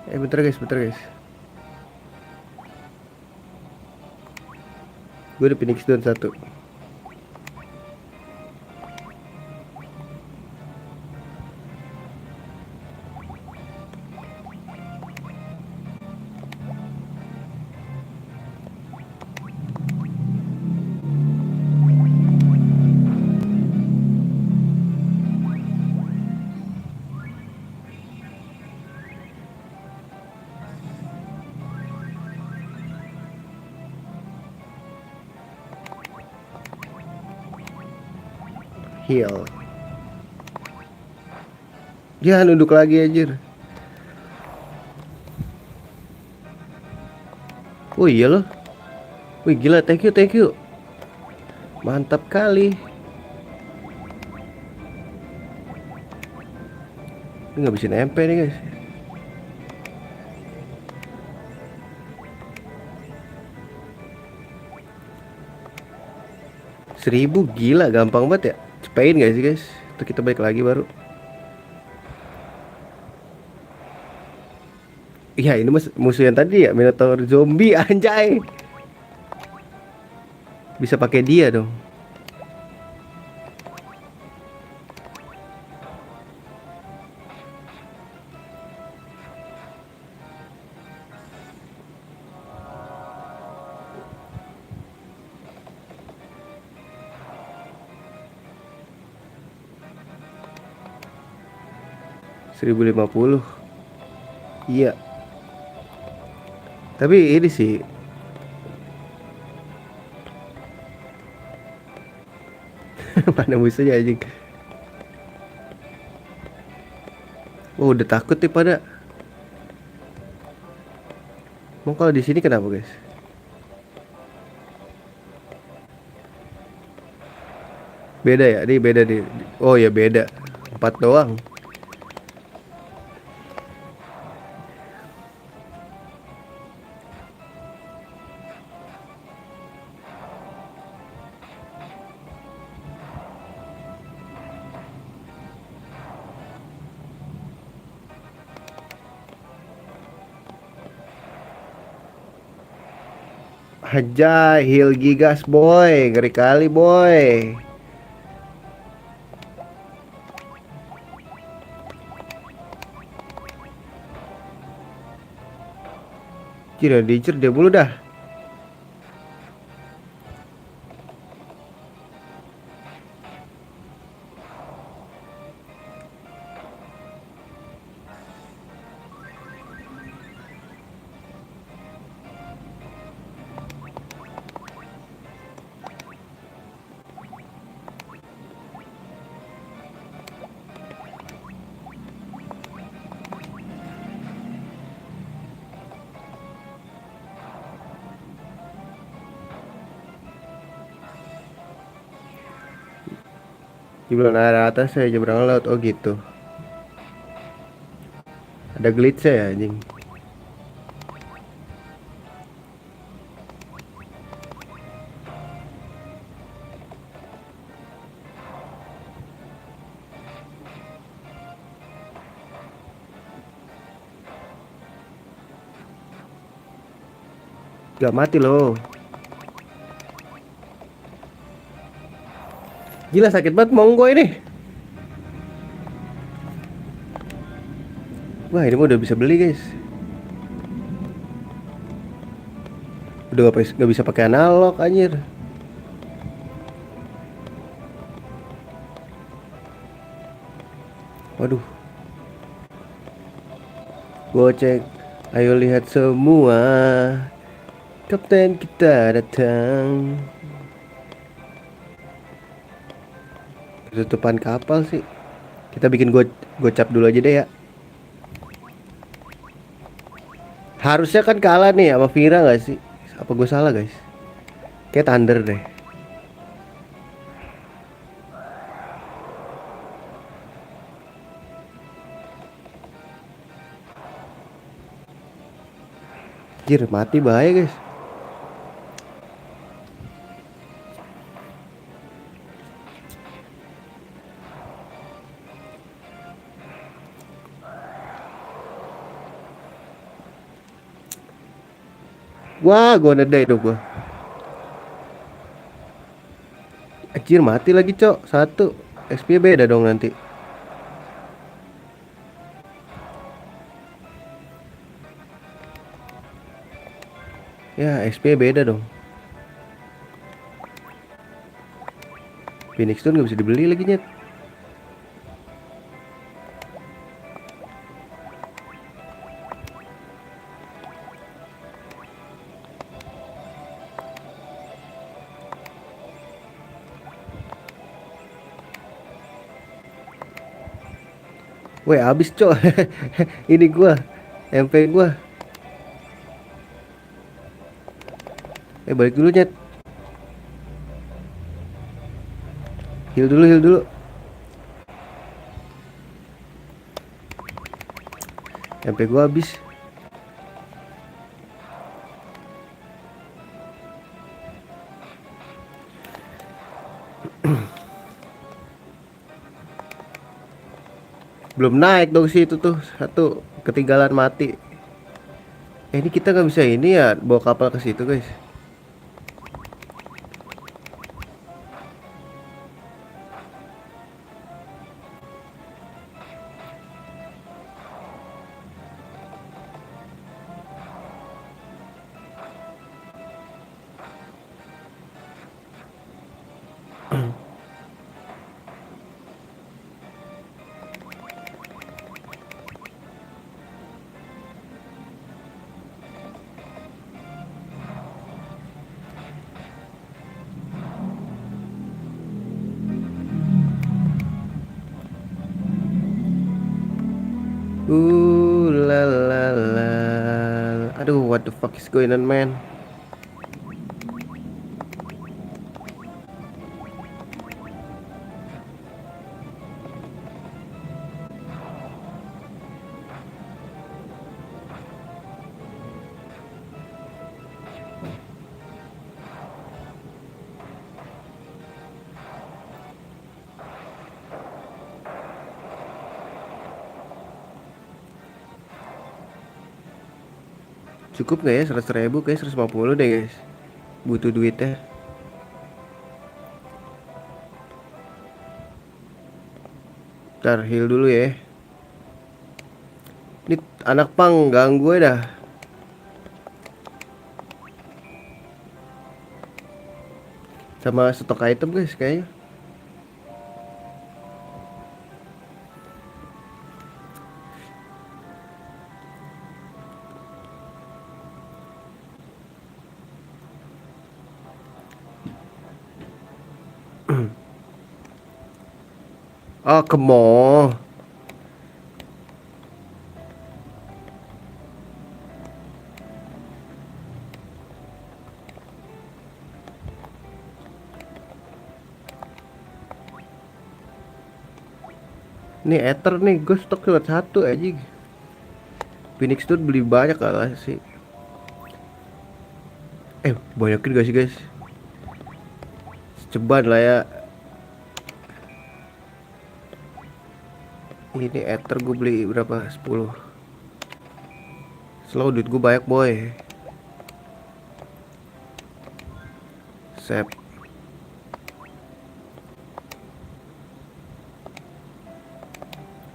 Bentar guys, bentar guys. Gue udah Phoenix Down satu. Heal. Ya nunduk lagi anjir. Oh iya loh. Wih gila, thank you, thank you. Mantap kali. Ini nggak bisa nempel nih guys. Seribu gila, gampang banget ya. Cepain gak sih guys? Itu kita balik lagi baru. Iya ini musuh yang tadi ya, Minotaur zombie anjay. Bisa pakai dia dong. 1050. Iya. Tapi ini sih mana musuhnya anjing. Oh, udah takut nih pada. Mau kalau di sini kenapa, guys? Beda ya? Ini beda nih. Oh ya beda. 4 doang. Aja heal gigas boy, ngeri kali boy. Kira dicer dia mulu dah. Jebloan arah atas saya nyebrang laut. Oh gitu. Ada glitch ya anjing. Gak mati loh. Gila sakit banget monggo ini. Wah ini mah udah bisa beli guys. Udah gak bisa pakai analog anjir. Waduh. Gocek. Ayo lihat semua. Kapten kita datang. Tutupan kapal sih. Kita bikin gocap dulu aja deh ya. Harusnya kan kalah nih sama Vira gak sih? Apa gue salah guys? Kayak Thunder deh. Anjir mati bahaya guys. Wah gue nedai dong gue. Anjir mati lagi cok. Satu XP beda dong nanti. Ya XP beda dong. Phoenix Stone gak bisa dibeli lagi nyet. Weh abis cok. Ini gua MP gua. Balik dulu nyet. Heal dulu heal dulu. MP gua habis. Belum naik dong sih itu tuh. Satu ketinggalan mati. Ini kita nggak bisa ini ya bawa kapal ke situ guys. La la la. Aduh, what the fuck is going on, man? Cukup nggak ya 100.000? Kayak 150 deh guys. Butuh duitnya. Ntar heal dulu ya. Ini anak pang ganggu gue dah. Sama stok item guys kayaknya. Oh, ke mall. Nih Ether nih, gue stok cuma satu aja. Phoenix tuh beli banyak lah sih. Banyakin gak sih guys? Ceban lah ya. Ini Ether gue beli berapa? 10. Slow duit gue banyak boy. Sep.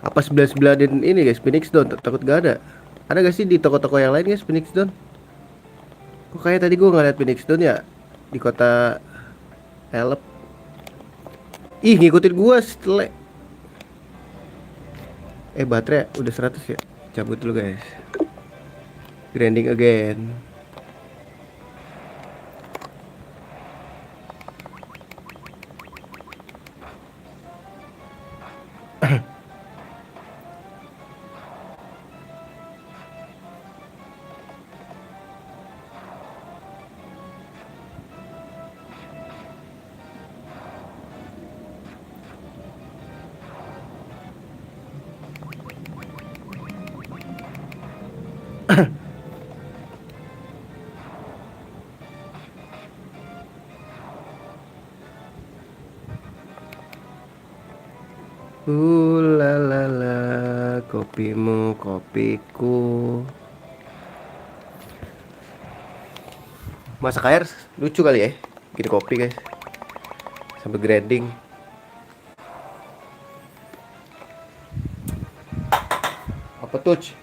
Apa 99-in ini guys, Phoenix Down? Takut gak ada. Ada gak sih di toko-toko yang lain guys Phoenix Down? Kok kayak tadi gue nggak liat Phoenix Down ya di kota Elep. Ih, ngikutin gua setelah. Baterai udah 100 ya. Cabut dulu guys. Grinding again. La la la, kopimu kopiku. Masak air lucu kali ya. Bikin kopi guys. Sambil grinding. Apa tuh?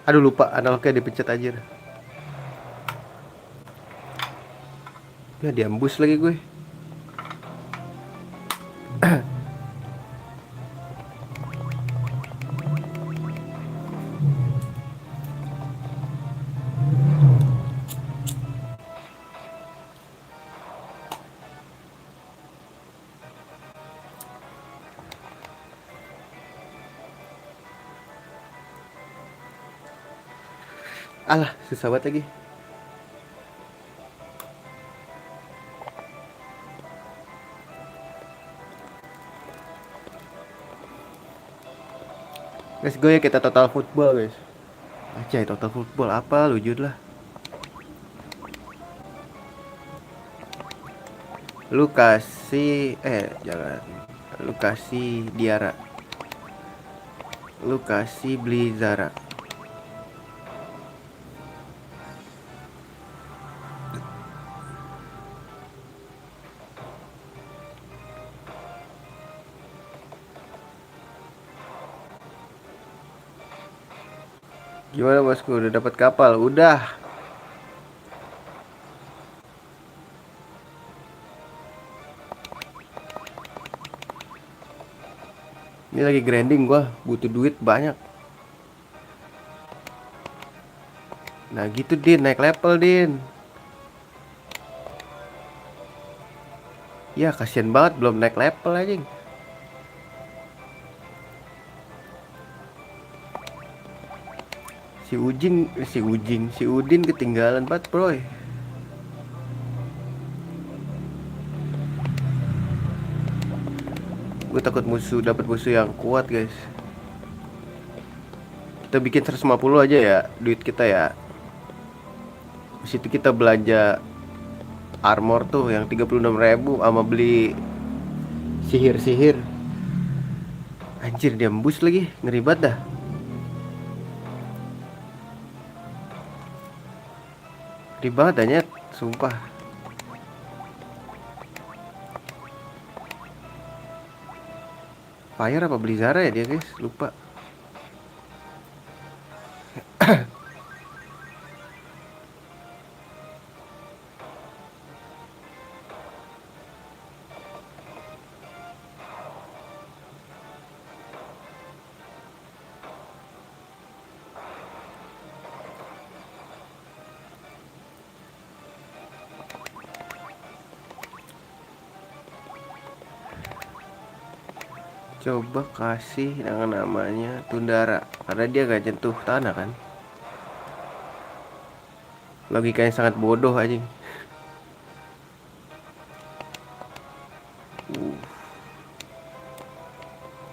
Aduh lupa analognya dipencet aja. Ya diambus lagi gue. Alah, susah banget lagi. Guys, gue ya kita total football guys. Aja total football apa lu jud lah. Lu kasih jangan. Lu kasih Diara. Lu kasih beli Zara. Gimana bosku, udah dapat kapal? Udah. Ini lagi grinding gua, butuh duit banyak. Nah gitu Din, naik level Din. Ya kasihan banget belum naik level aja. Si Udin ketinggalan banget bro. Gue takut dapat musuh yang kuat guys. Kita bikin 150 aja ya duit kita ya. Di situ kita belanja armor tuh yang 36.000 sama beli sihir-sihir. Anjir dia embus lagi, ngeri banget dah. Ngeri banget dah nyet, sumpah. Fire apa beli Zara ya dia guys, lupa. Coba kasih dengan namanya Tundara, karena dia gak nyentuh tanah kan. Logikanya sangat bodoh aja.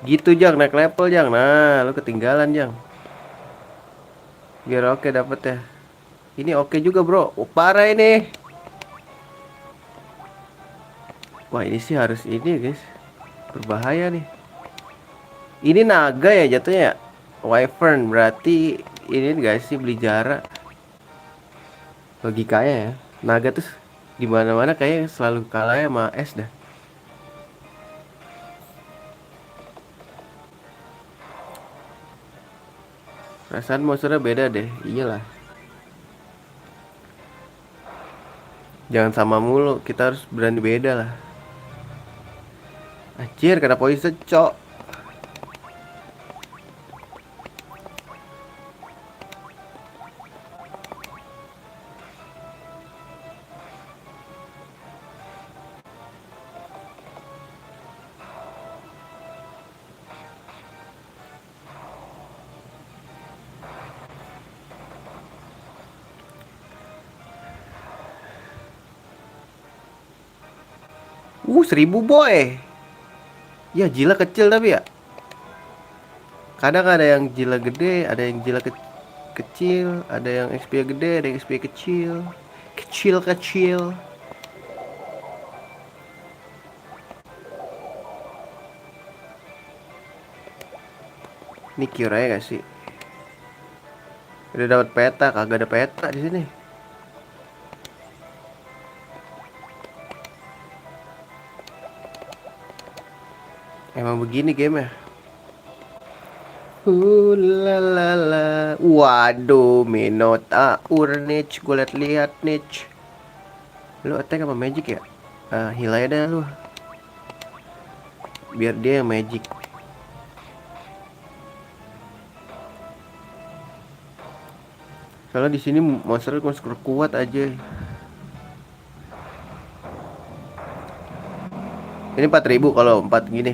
Gitu Jang, naik level Jang. Nah, lu ketinggalan Jang. Biar oke dapet ya. Ini oke juga bro. Oh, parah ini. Wah ini sih harus ini guys. Berbahaya nih. Ini naga ya jatuhnya ya. Wyvern berarti ini guys sih beli jarak. Logikanya ya. Naga tuh di mana-mana kayaknya selalu kalah sama es dah. Perasaan monsternya beda deh. Iyalah. Jangan sama mulu. Kita harus berani beda lah. Anjir kena poison cok. Seribu boy. Ya jila kecil tapi ya. Kadang ada yang jila gede, ada yang jila kecil, ada yang XP gede, ada yang XP kecil. Kecil-kecil. Ini cure aja gak sih? Udah dapat peta, kagak ada peta di sini. Emang begini game ya. La la la. Waduh, Minotaur niche, gue liat-liat niche. Lu attack apa magic ya? Heal aja dah lu. Biar dia yang magic. Soalnya di sini monster kuat aja. Ini 4.000 kalau 4 gini.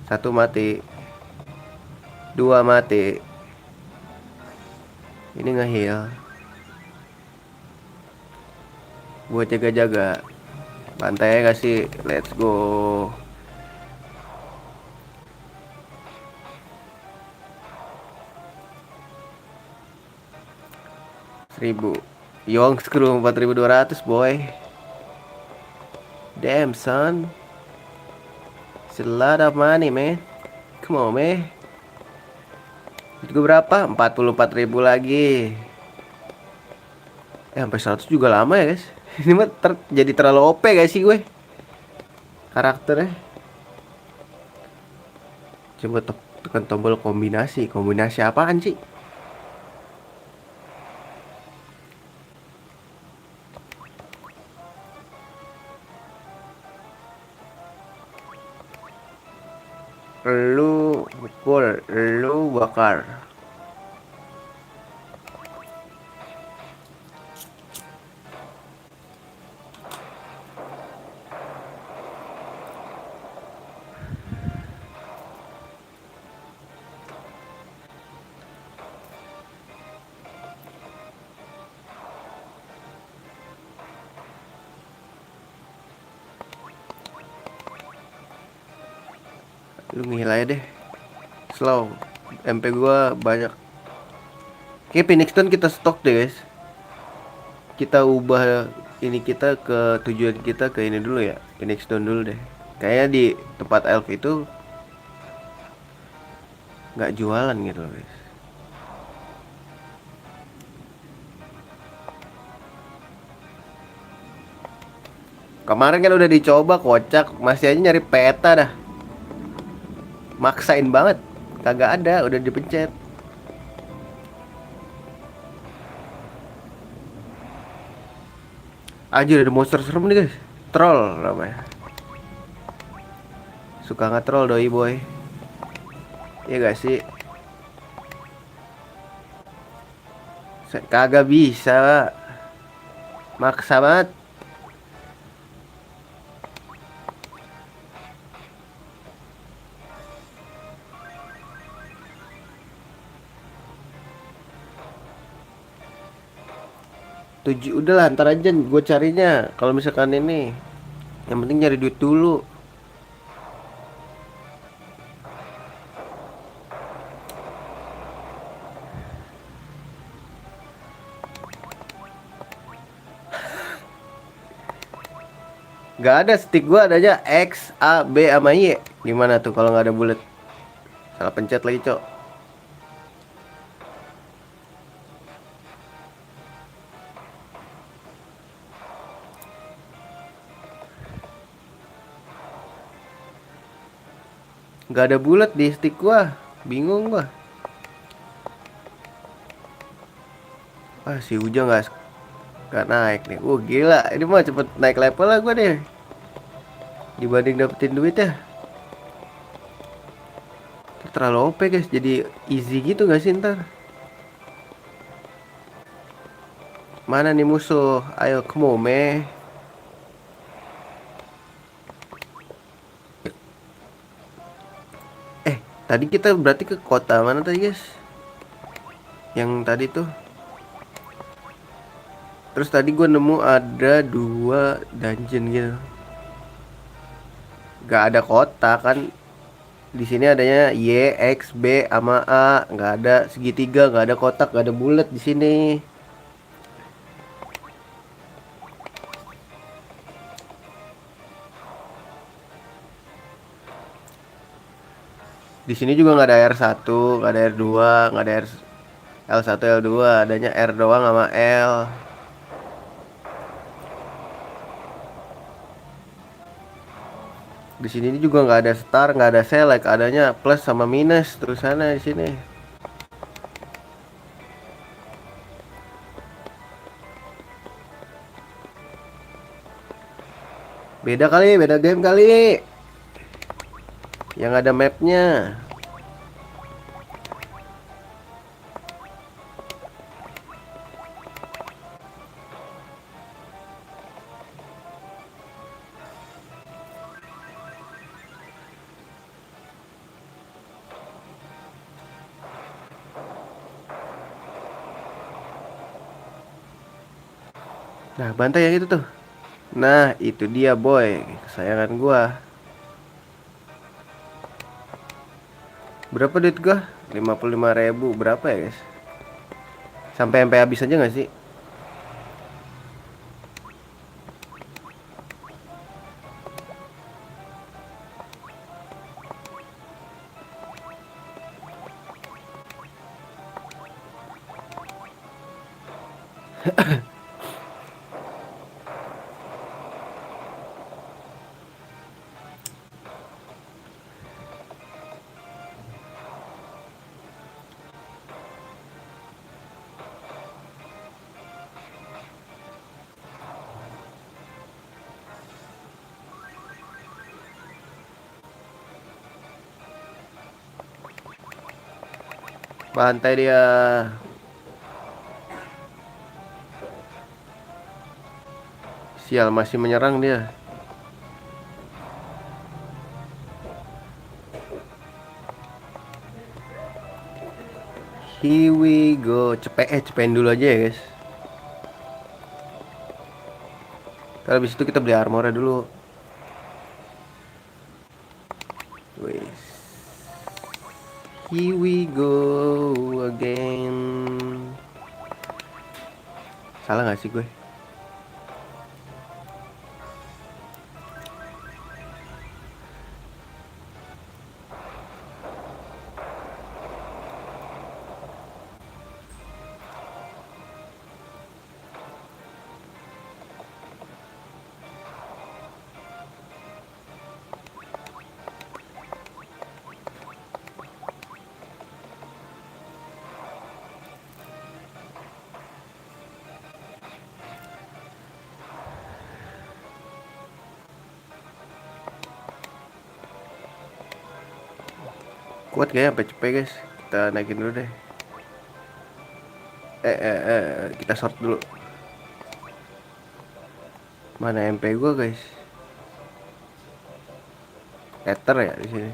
1 mati. 2 mati. Ini nge-heal. Buat jaga-jaga. Bantai gak sih? Let's go. Seribu. Young screw 4.200 boy. Damn son. It's a lot of money man. Come on man. Itu berapa? 44.000 lagi. Sampai 100 juga lama ya guys. Ini mah jadi terlalu OP guys sih gue karakternya. Coba tekan tombol kombinasi. Kombinasi apaan sih? Lu pukul, lu bakar. Lu ngehil aja deh. Slow. MP gua banyak. Kayak Phoenix Stone kita stok deh guys. Kita ubah ini kita ke tujuan kita ke ini dulu ya. Phoenix Stone dulu deh. Kayaknya di tempat elf itu nggak jualan gitu loh guys. Kemarin kan udah dicoba kocak, masih aja nyari peta dah. Maksain banget. Kagak ada, udah dipencet. Anjir ada monster serem nih guys. Troll namanya. Suka nge-troll doi boy. Iya gak sih? Kagak bisa. Maksa banget. Tujuh udah lah, ntar aja gue carinya. Kalau misalkan ini, yang penting nyari duit dulu. Gak ada stick gue adanya X, A, B sama Y. Gimana tuh kalau nggak ada bullet? Salah pencet lagi cok. Gak ada bullet di stick gua. Bingung gua. Ah si Ujang gak naik nih. Gila. Ini mah cepet naik level lah gua deh. Dibanding dapetin duit ya. Terlalu OP guys. Jadi easy gitu gak sih ntar? Mana nih musuh? Ayo kemome. Tadi kita berarti ke kota mana tadi guys? Yang tadi tuh. Terus tadi gue nemu ada 2 dungeon gitu. Gak ada kota kan? Di sini adanya Y, X, B, sama A. Gak ada segitiga, gak ada kotak, gak ada bulat di sini. Di sini juga nggak ada R1, nggak ada R2, nggak ada L1, L2, adanya R doang sama L. Di sini juga nggak ada star, nggak ada select, adanya plus sama minus terusannya di sini. Beda kali, beda game kali. Yang ada mapnya. Nah, bantai yang itu tuh. Nah, itu dia boy, kesayangan gua. Berapa duit gua? 55.000. Berapa ya guys? Sampai MP habis aja nggak sih? Bantai dia. Sial, masih menyerang dia. Here we go. Cepein dulu aja ya guys. Kalau habis itu kita beli armornya dulu. Wes. Here we go again. Salah gak sih gue? Kuat kayaknya sampai cepet guys. Kita naikin dulu deh. Kita short dulu. Mana MP gua guys? Ether ya di sini.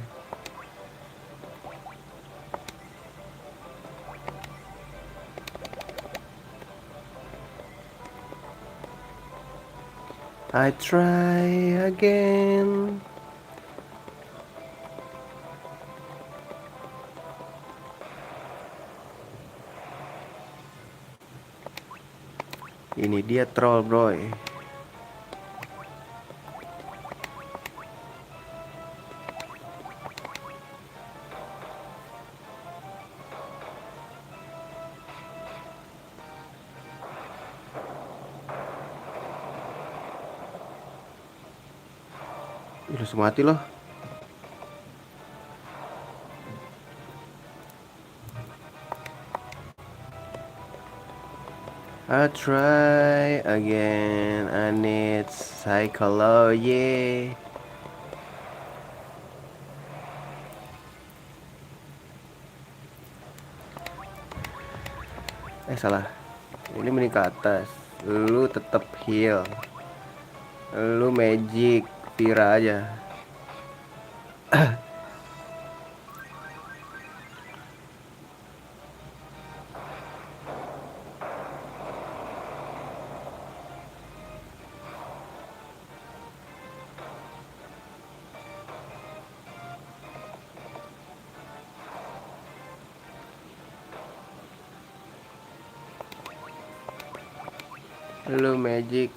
I try again. Ini dia troll bro. Langsung mati loh. I try again. I need psychology. Salah. Ini mending ke atas. Lu tetap heal. Lu magic Tira aja. Lu magic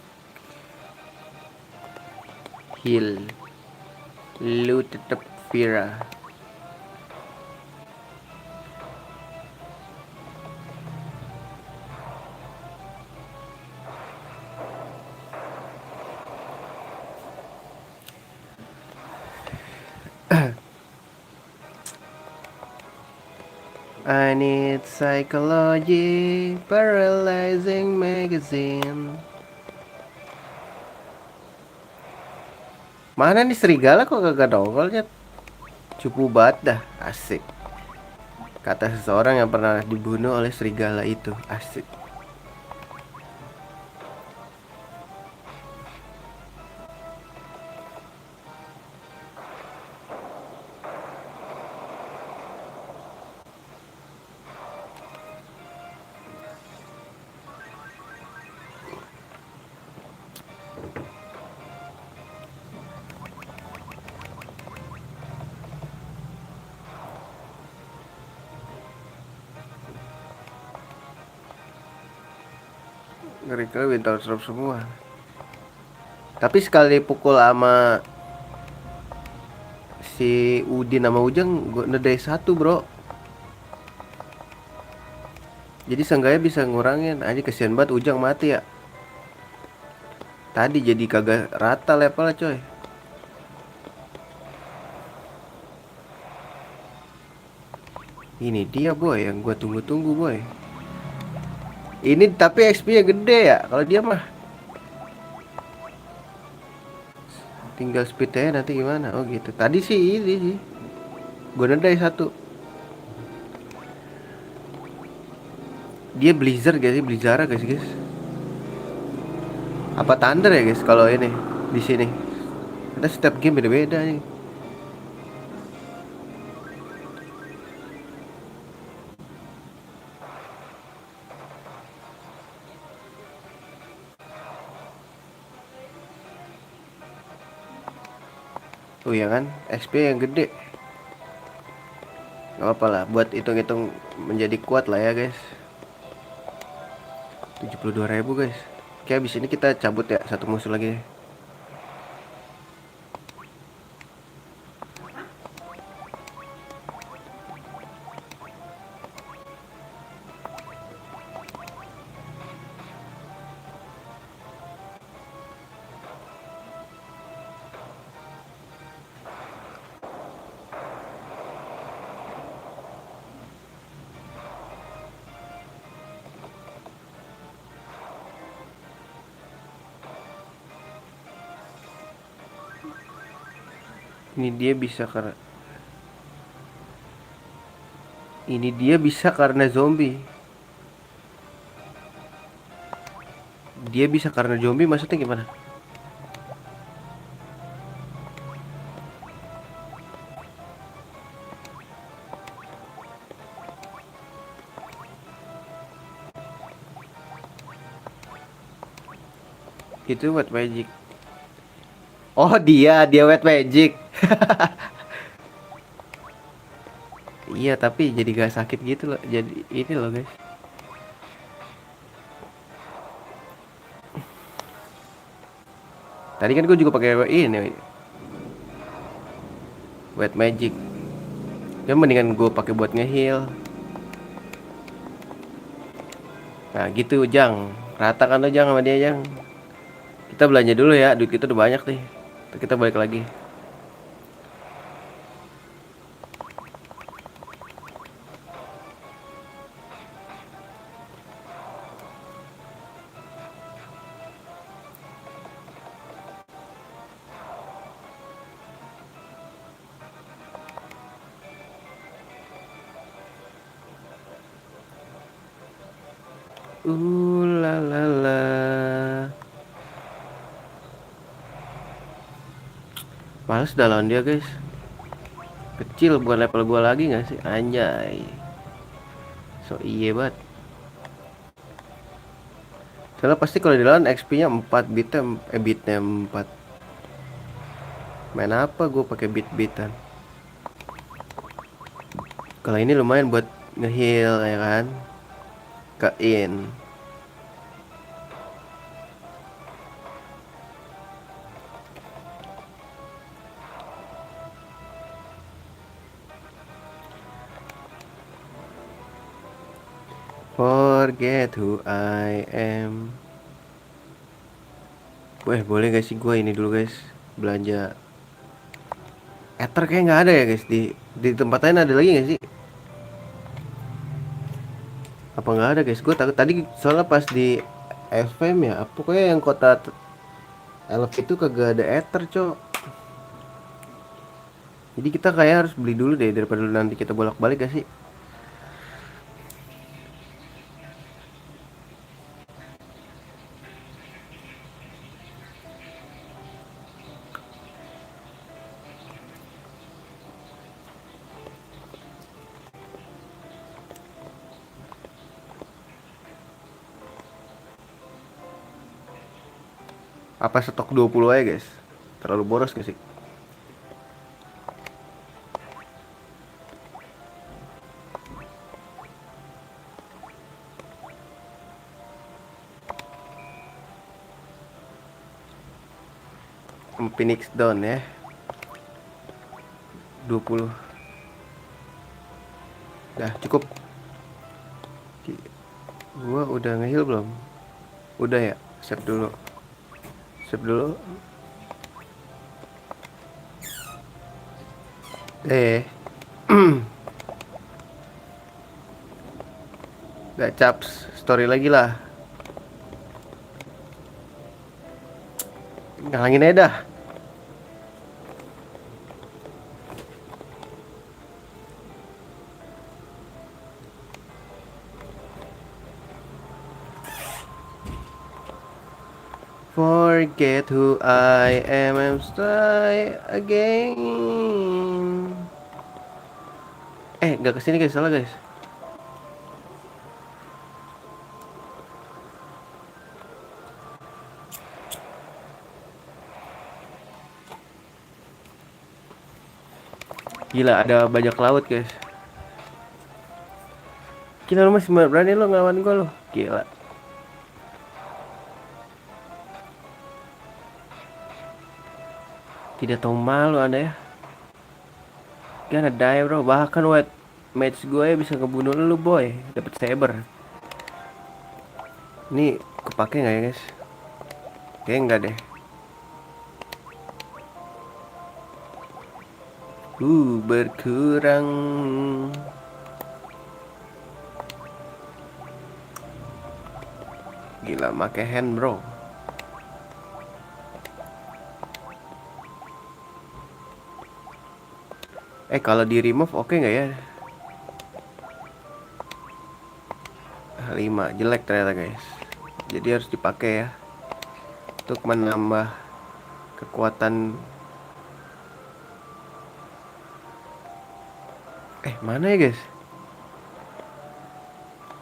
heal. Lu tetap Vira. I need psychology, paralyzing magazine. Mana nih serigala kok kagak nongolnya? Cupu banget dah, asik. Kata seseorang yang pernah dibunuh oleh serigala itu, asik. Ngeri-ngeri bintang drop semua. Tapi sekali pukul sama si Udin sama Ujang gue nedai satu bro. Jadi seenggaknya bisa ngurangin. Aja kesian banget Ujang mati ya. Tadi jadi kagak rata levelnya coy. Ini dia boy yang gue tunggu-tunggu boy. Ini tapi XP nya gede ya. Kalau dia mah tinggal speednya nanti gimana. Oh gitu. Tadi sih ini sih gue nedai satu. Dia Blizzard gak sih? Blizzard gak sih guys? Apa Thunder ya guys kalau ini di sini? Ada setiap game beda-beda nih. Oh iya kan, XP yang gede. Gak apa-apa lah, buat hitung-hitung menjadi kuat lah ya guys. 72.000 guys. Oke, habis ini kita cabut ya, satu musuh lagi. Ini dia bisa karena zombie. Dia bisa karena zombie maksudnya gimana? Itu wet magic. Oh, dia wet magic. Iya, tapi jadi gak sakit gitu loh. Jadi ini loh guys. Tadi kan gue juga pakai ini wet magic. Ya mendingan gue pakai buat ngeheal. Nah gitu Jang, ratakan lo Jang sama dia Jang. Kita belanja dulu ya, duit kita udah banyak nih. Ntar kita balik lagi. La la la. Males dah lawan dia guys. Kecil bukan level gua lagi nggak sih? Anjay. So iye banget. Soalnya pasti kalau dilawan XP-nya 4, bitnya 4. Main apa gue pakai bit-bitan? Kalau ini lumayan buat ngeheal ya kan? Ke in. Forget who I am. Weh, boleh gak sih gue ini dulu guys, belanja Ether kayak nggak ada ya guys, di tempat lain ada lagi nggak sih? Apa nggak ada guys? Gue takut tadi soalnya pas di FM ya, pokoknya yang kota Elf itu kagak ada Ether cok. Jadi kita kayak harus beli dulu deh daripada nanti kita bolak-balik gak sih? Apa stok 20 aja guys? Terlalu boros gak sih? Phoenix down ya 20. Dah cukup. Gua udah ngeheal belum? Udah ya, save dulu. Save dulu. Gak caps story lagi lah. Ngalangin aja dah. Forget who I am and try again. Gak kesini guys, salah guys. Gila, ada bajak laut guys. Gila lu masih berani lo ngelawan gue lo. Gila. Tidak tahu malu anda ya. Gak ada ya bro. Bahkan white match gue bisa ngebunuh lu boy. Dapat saber. Ini kepake nggak ya guys? Kayaknya enggak deh. Berkurang. Gila make hand bro. Kalau di remove oke nggak ya? 5 jelek ternyata guys. Jadi harus dipakai ya untuk menambah kekuatan. Mana ya guys?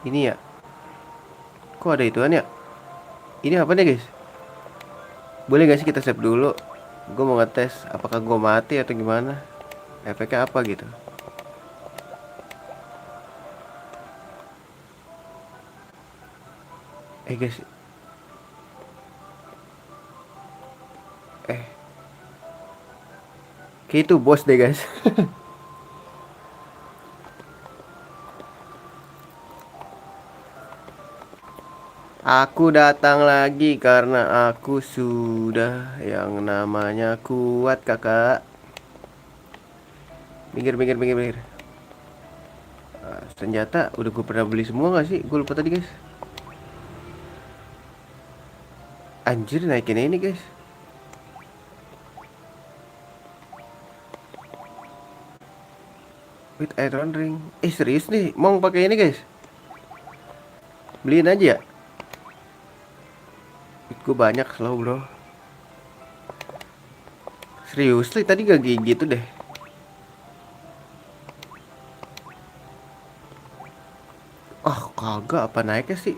Ini ya. Kok ada ituan ya? Ini apa nih guys? Boleh gak sih kita save dulu? Gue mau ngetes apakah gue mati atau gimana. Efeknya apa gitu. Guys. Kayak itu bos deh guys. Aku datang lagi karena aku sudah yang namanya kuat kakak. Minggir. Senjata udah gue pernah beli semua gak sih? Gue lupa tadi guys. Anjir naikin ini guys. With iron ring. Serius nih mau pakai ini guys? Beliin aja ya. Gue banyak slow bro. Serius nih tadi gak kayak gitu deh. Kagak apa naiknya sih?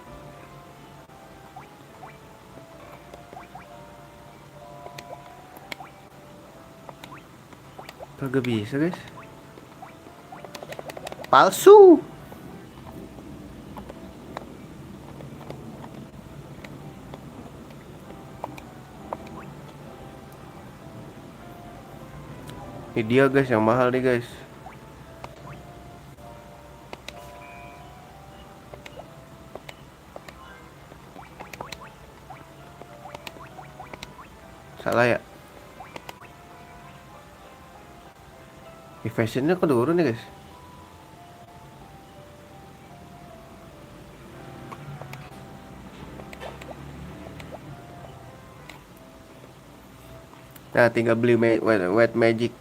Kagak bisa guys. Palsu. Ini dia guys yang mahal nih guys. Salah ya. Fashionnya kedurun nih guys. Nah tinggal beli white magic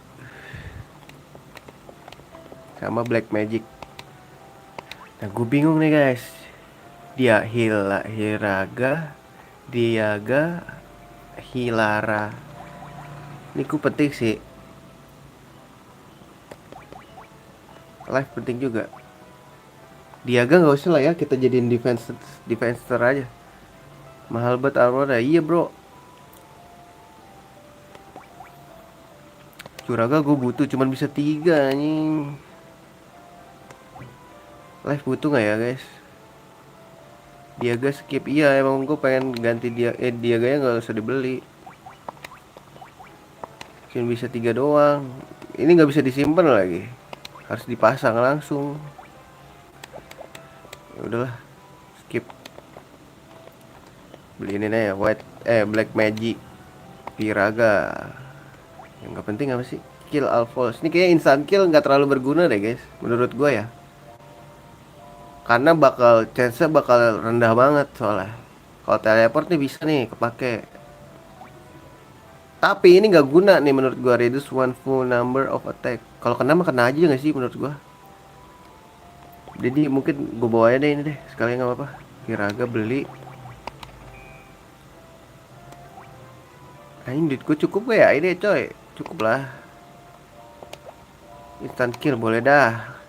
sama black magic. Nah gue bingung nih guys. Dia Hiraga, Diaga, Hilara. Ini gue penting sih. Life penting juga. Diaga nggak usah lah ya, kita jadiin defenser aja. Mahal banget armor ya. Iya bro. Curaga gue butuh cuman bisa 3 anjing. Life butuh nggak ya guys? Diaga skip. Iya emang gue pengen ganti dia. Diaganya nggak usah dibeli. Cuma bisa 3 doang. Ini nggak bisa disimpan lagi. Harus dipasang langsung. Ya udahlah, skip. Beli ini ya, black magic, Piraga. Yang nggak penting apa sih? Kill all falls. Ini kayaknya instant kill nggak terlalu berguna deh guys, menurut gue ya. Karena chance-nya bakal rendah banget soalnya. Kalau teleport nih bisa nih kepake. Tapi ini nggak guna nih menurut gue. Reduce one full number of attack. Kalau kena mah kena aja nggak sih menurut gue. Jadi mungkin gue bawa aja deh ini deh. Sekalian nggak apa-apa. Piraga beli. Ini duit gue cukup ya ini coy. Cukup lah. Instant kill boleh dah.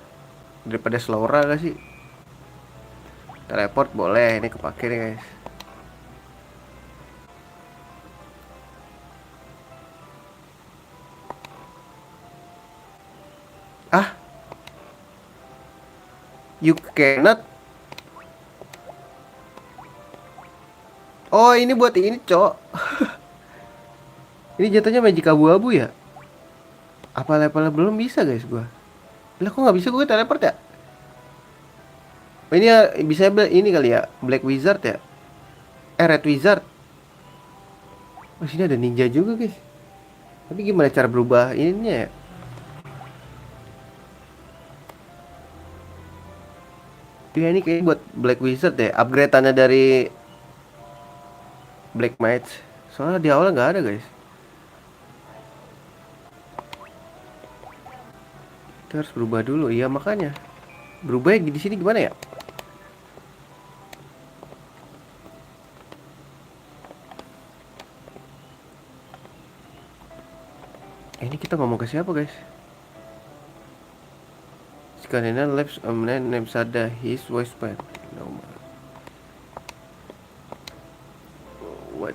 Daripada Slora gak sih? Teleport boleh. Ini kepake nih guys. You cannot Oh, ini buat ini, Cok. Ini jatuhnya magic abu-abu ya? Apa levelnya belum bisa, guys, gua. Lah kok nggak bisa gue teleport ya? Oh, ini ya, bisa ini kali ya, Black Wizard ya? Red Wizard. Oh, sini ada ninja juga, guys. Tapi gimana cara berubah ininya ya? Iya, ini kayaknya buat Black Wizard deh. Upgrade-annya dari Black Mage. Soalnya di awal nggak ada, guys. Kita harus berubah dulu. Iya, makanya. Berubahnya di sini gimana ya? Ini kita ngomong ke siapa, guys? Scandinavian Labs name Sada his voice pad. No, what?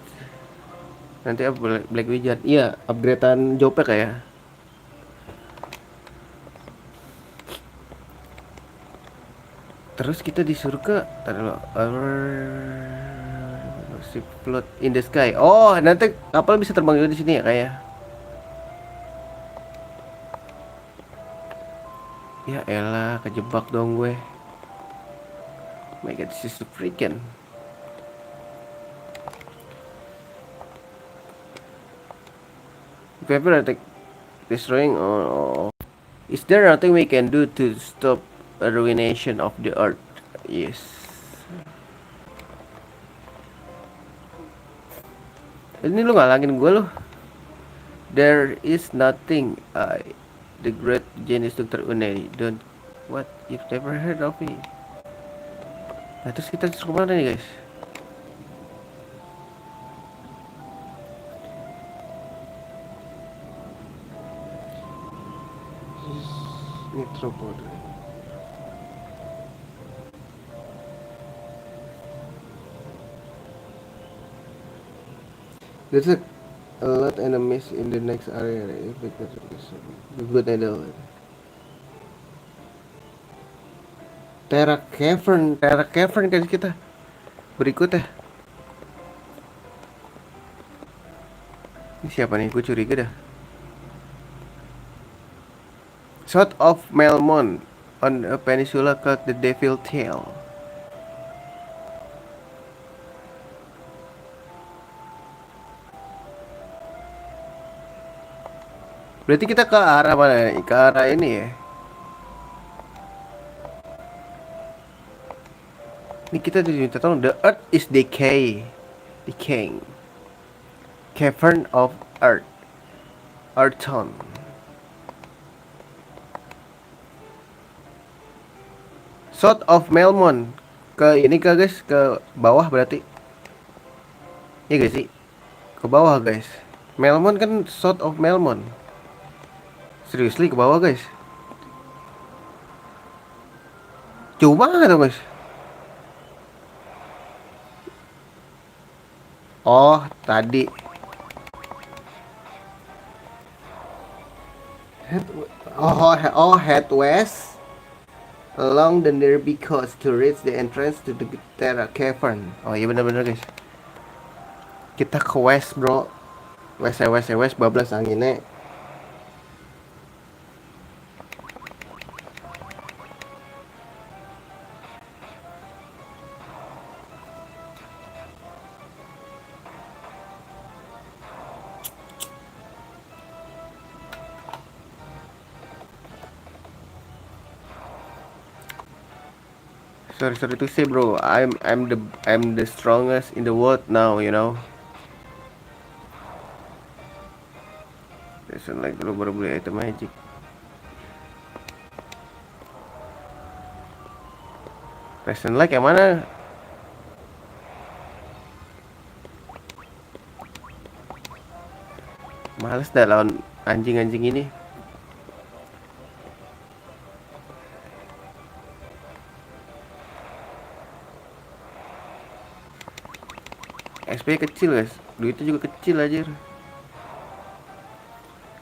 Nanti apa Black Wizard? Iya, upgradean Jopek ya. Terus kita disuruh ke ship float in the sky. Oh, nanti kapal bisa terbang juga di sini ya kayak. Ya elah, kejebak dong gue. My God, this is so freaking. If ever attack destroying, oh. Is there nothing we can do to stop a ruination of the earth? Yes. Ini lu ngalangin gue loh. There is nothing. The great genius Dr. Unai. Don't. What? You've never heard of me? Nah, terus kita terus kemana nih, guys? Nitropod. There's a lot enemies in the next area. If it the good idol. Terra Cavern guys kita. Berikut ya. Ini siapa nih? Gue curiga dah. Sword of Melmon on a peninsula called the Devil Tail. Berarti kita ke arah mana nih? Ke arah ini ya. Ini kita diminta tolong. The Earth is decaying. Cavern of Earth. Earthon. Sword of Melmon. Ke ini ke guys, ke bawah berarti. Iya guys sih? Ke bawah guys. Melmon kan Sword of Melmon. Seriously ke bawah guys. Cuma tuh guys. Oh, tadi. Head west along the nearby coast to reach the entrance to the Terra Cavern. Oh iya benar-benar guys. Kita ke west bro. West bablas anginnya. Sorry to say bro, I'm the strongest in the world now, you know. Listen like dulu baru beli item magic. Listen like yang mana? Males dah lawan anjing-anjing ini. SP kecil guys, duitnya juga kecil aja.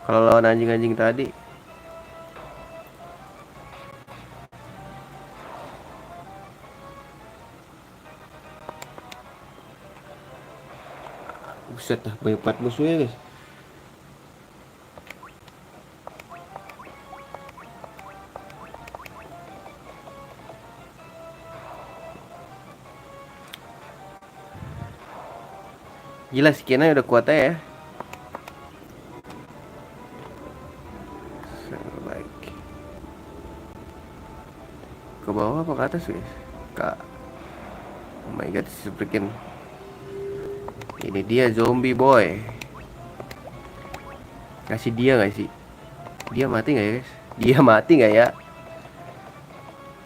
Kalau lawan anjing-anjing tadi. Buset dah, banyak banget musuhnya guys. Gila si Kena udah kuat ya. Baik. Ke bawah apa ke atas guys? Kak. Oh my god, si freaking. Ini dia zombie boy. Kasih dia gak sih? Dia mati gak ya guys? Dia mati gak ya?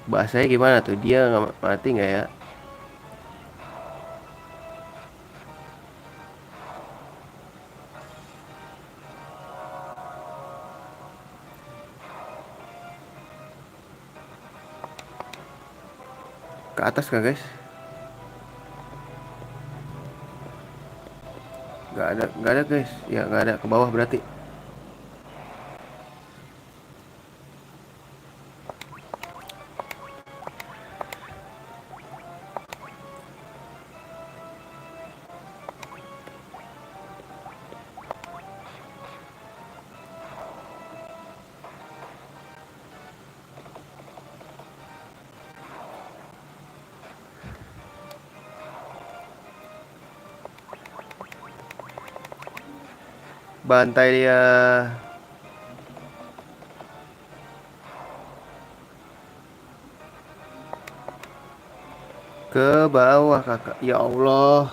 Bahasanya gimana tuh? Dia nggak mati gak ya? Ke atas gak guys? Gak ada guys. Ya gak ada, ke bawah berarti. Bantai dia. Ke bawah kakak. Ya Allah.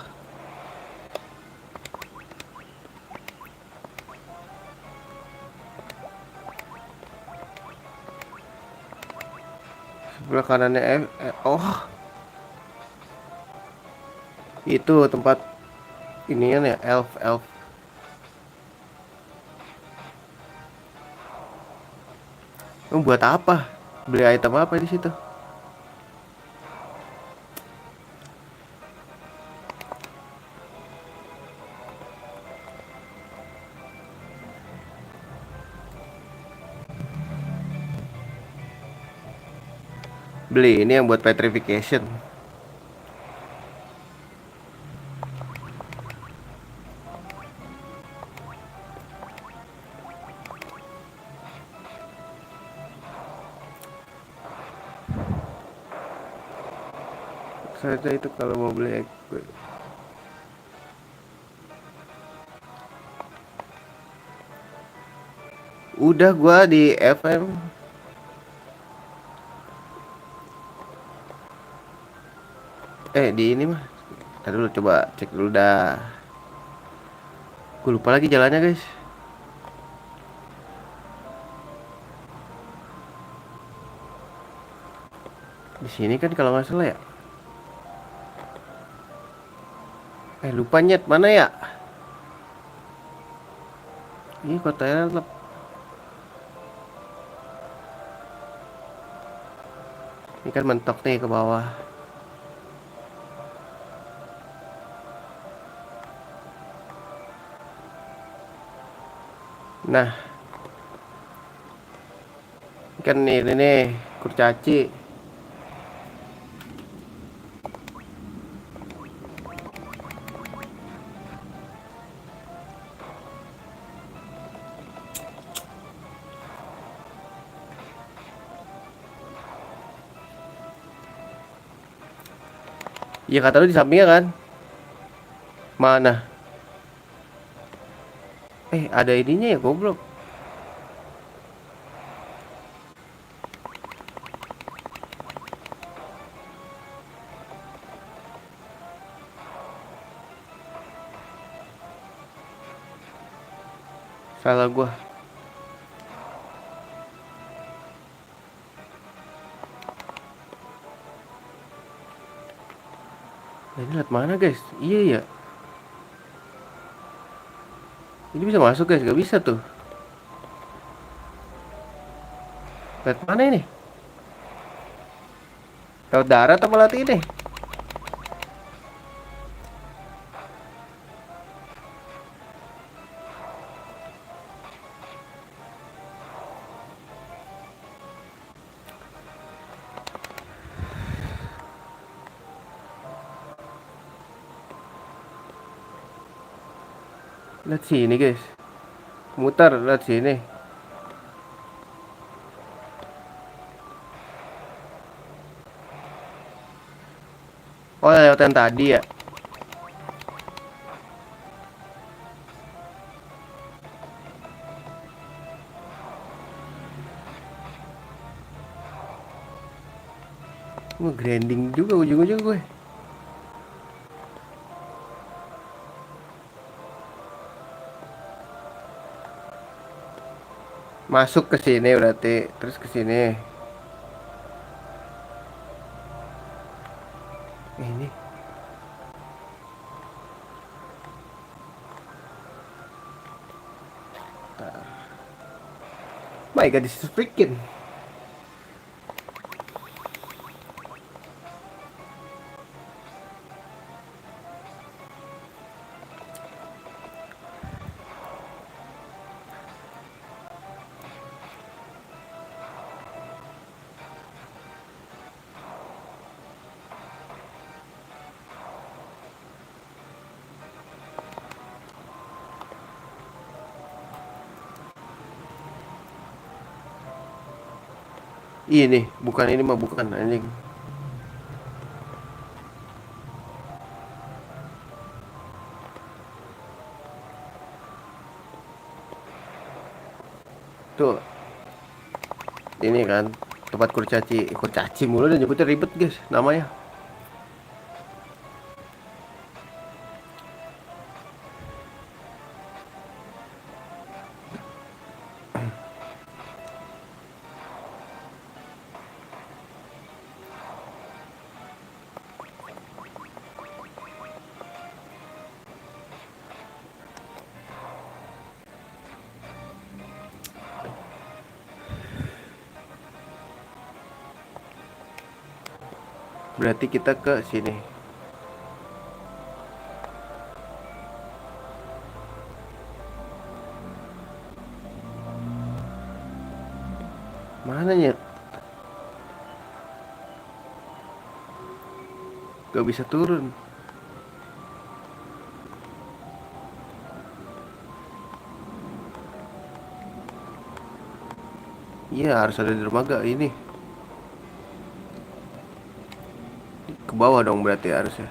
Sebelah kanannya oh, itu tempat ini kan ya, elf. Buat apa? Beli item apa di situ? Beli ini yang buat petrification. Saya itu kalau mau beli udah gua di FM. Di ini mah. Ntar dulu coba cek dulu dah. Gue lupa lagi jalannya guys. Di sini kan kalau nggak salah ya. Lupa nyet mana ya? Ini kotanya lep. Ini kan mentok nih ke bawah. Nah, kan ini nih kurcaci. Ya kata lu di sampingnya kan? Mana? Ada ininya ya goblok. Salah gua. Ini lihat mana guys? Iya ya. Ini bisa masuk guys? Gak bisa tuh. Lihat mana ini? Lewat darat apa lewat ini? Lihat sini guys. Mutar, lihat sini. Oh, lewat yang tadi ya. Gue grinding juga ujung-ujung gue. Masuk ke sini berarti, terus ke sini. Ini. My God, this is freaking. Ini, bukan ini mah bukan anjing. Tuh, ini kan tempat kurcaci mulu dan nyebutnya ribet guys namanya. Berarti kita ke sini. Mana ya? Gak bisa turun. Iya, harus ada di dermaga ini. Ke bawah dong berarti harusnya.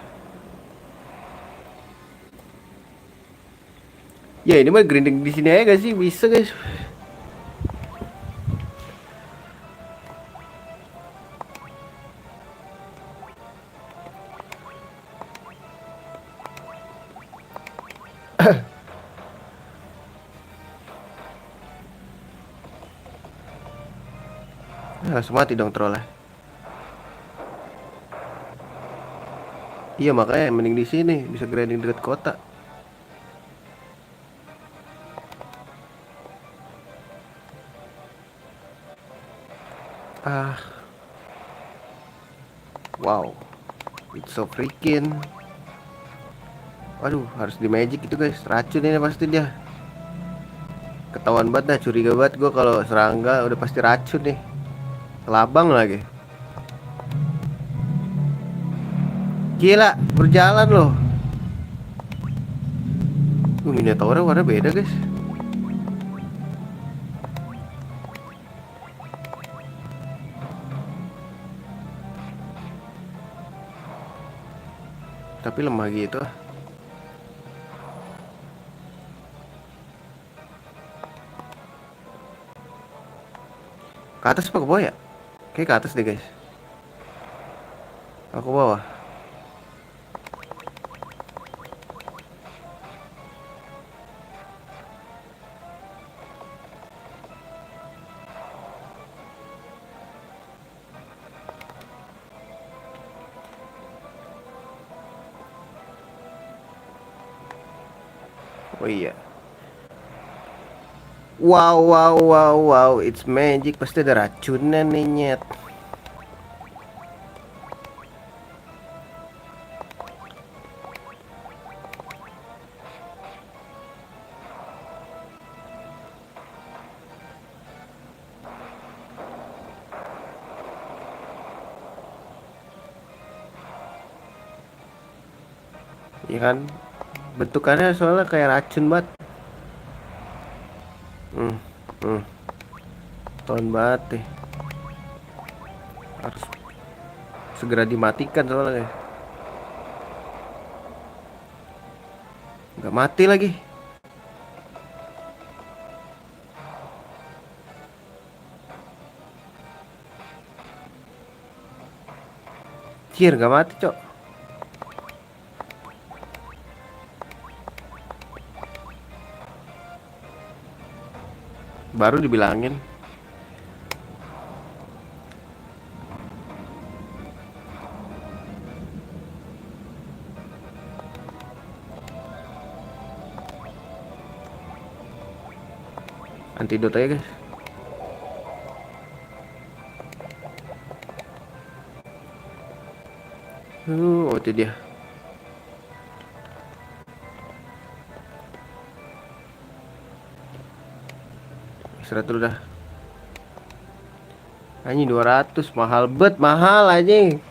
Ya ini mah grinding di sini aja gak sih? Bisa guys. Langsung mati dong trollnya. Iya makanya mending di sini bisa grinding dekat kota. Ah, wow, it's so freaking. Waduh, harus di magic itu guys. Racun ini pasti dia. Ketahuan banget dah, curiga banget gue kalau serangga udah pasti racun nih. Kelabang lagi. Gila, berjalan loh. Minotaurnya warna beda guys. Tapi lemah gitu. Ke atas apa ke bawah ya? Kayak ke atas deh guys. Aku bawah. Oh iya. Wow, wow, wow, wow, it's magic. Pasti ada racunnya nih nyet. Iya kan? Bentukannya soalnya kayak racun banget. Aman banget deh. Harus segera dimatikan soalnya guys. Nggak mati lagi. Cier nggak mati cok. Baru dibilangin. Antidot aja guys. Oh itu dia. Istirahat dulu dah. Anjing 200 mahal bet, mahal anjing.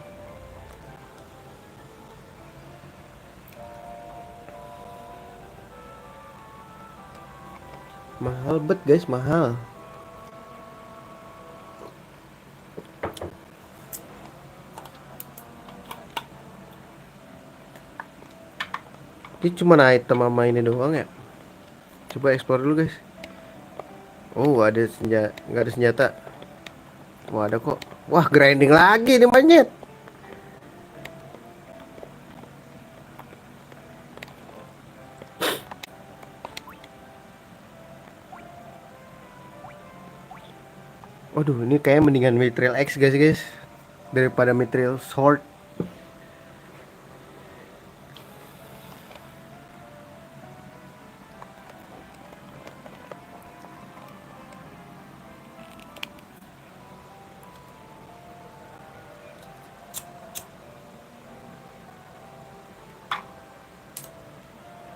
Mahal bet guys, mahal. Ini cuma item sama ini doang ya. Coba explore dulu guys. Oh ada senjata, nggak ada senjata. Wah ada kok. Wah grinding lagi nih monyet. Waduh ini kayak mendingan Mithril X guys daripada Mithril Sword.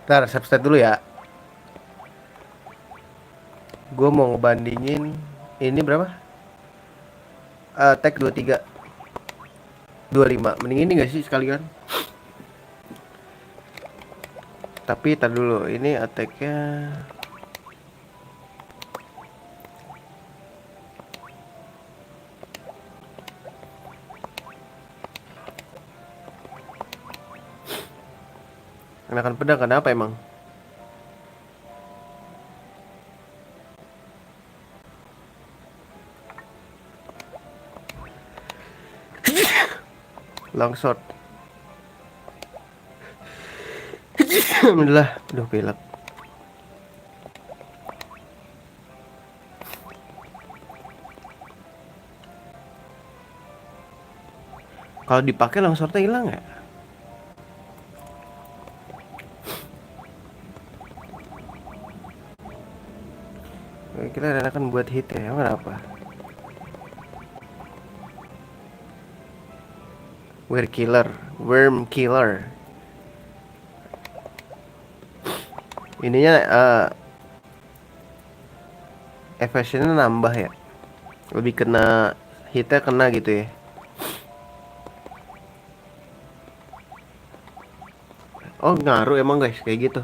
Ntar subscribe dulu ya. Gue mau ngebandingin ini berapa? Tag 23 25. Mending ini gak sih sekalian? Tapi tar dulu, ini attack-nya kenakan pedang kenapa emang? Longsword. Alhamdulillah, aduh pilek. Kalau dipakai longswordnya hilang ya? Kita akan buat hit ya, emang apa? Worm killer. Ininya evasionnya nambah ya. Lebih kena hitnya kena gitu ya. Oh ngaruh emang guys kayak gitu.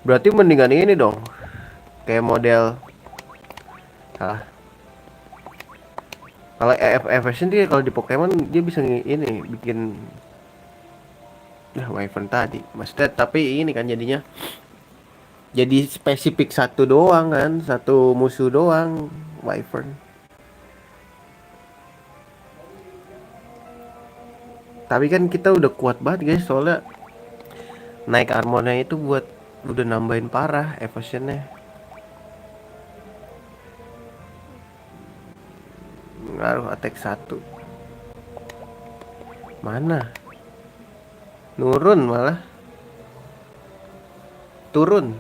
Berarti mendingan ini dong. Kayak model salah. Kalau evasion dia kalau di Pokemon dia bisa ini bikin Wyvern tadi. Maksudnya tapi ini kan jadinya jadi spesifik satu doang kan, satu musuh doang Wyvern. Tapi kan kita udah kuat banget guys soalnya naik armornya itu buat udah nambahin parah evasionnya. Ngaruh attack 1. Mana? Nurun malah. Turun.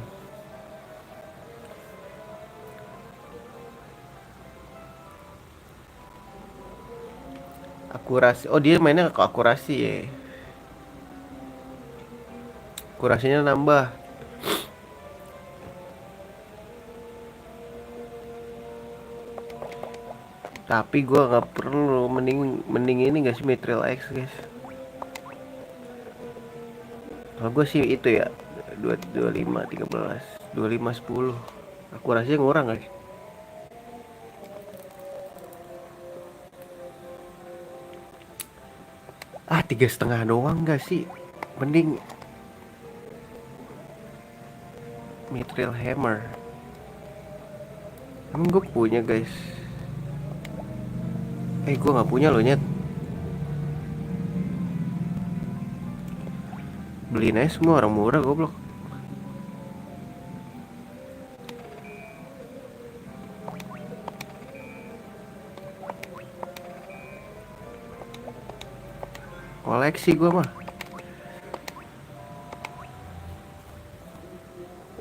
Akurasi. Oh, dia mainnya ke akurasi ya. Akurasinya nambah. Tapi gua nggak perlu, mending ini nggak sih Mithril X guys. Kalau gue sih itu ya, 25 13, 25 10. Akurasinya ngurang guys. Ah, 3,5 doang gak sih? Mending Mithril Hammer. Emang gue punya guys. Gue nggak punya loh nyet. Beliin aja semua orang murah goblok. Koleksi gue mah.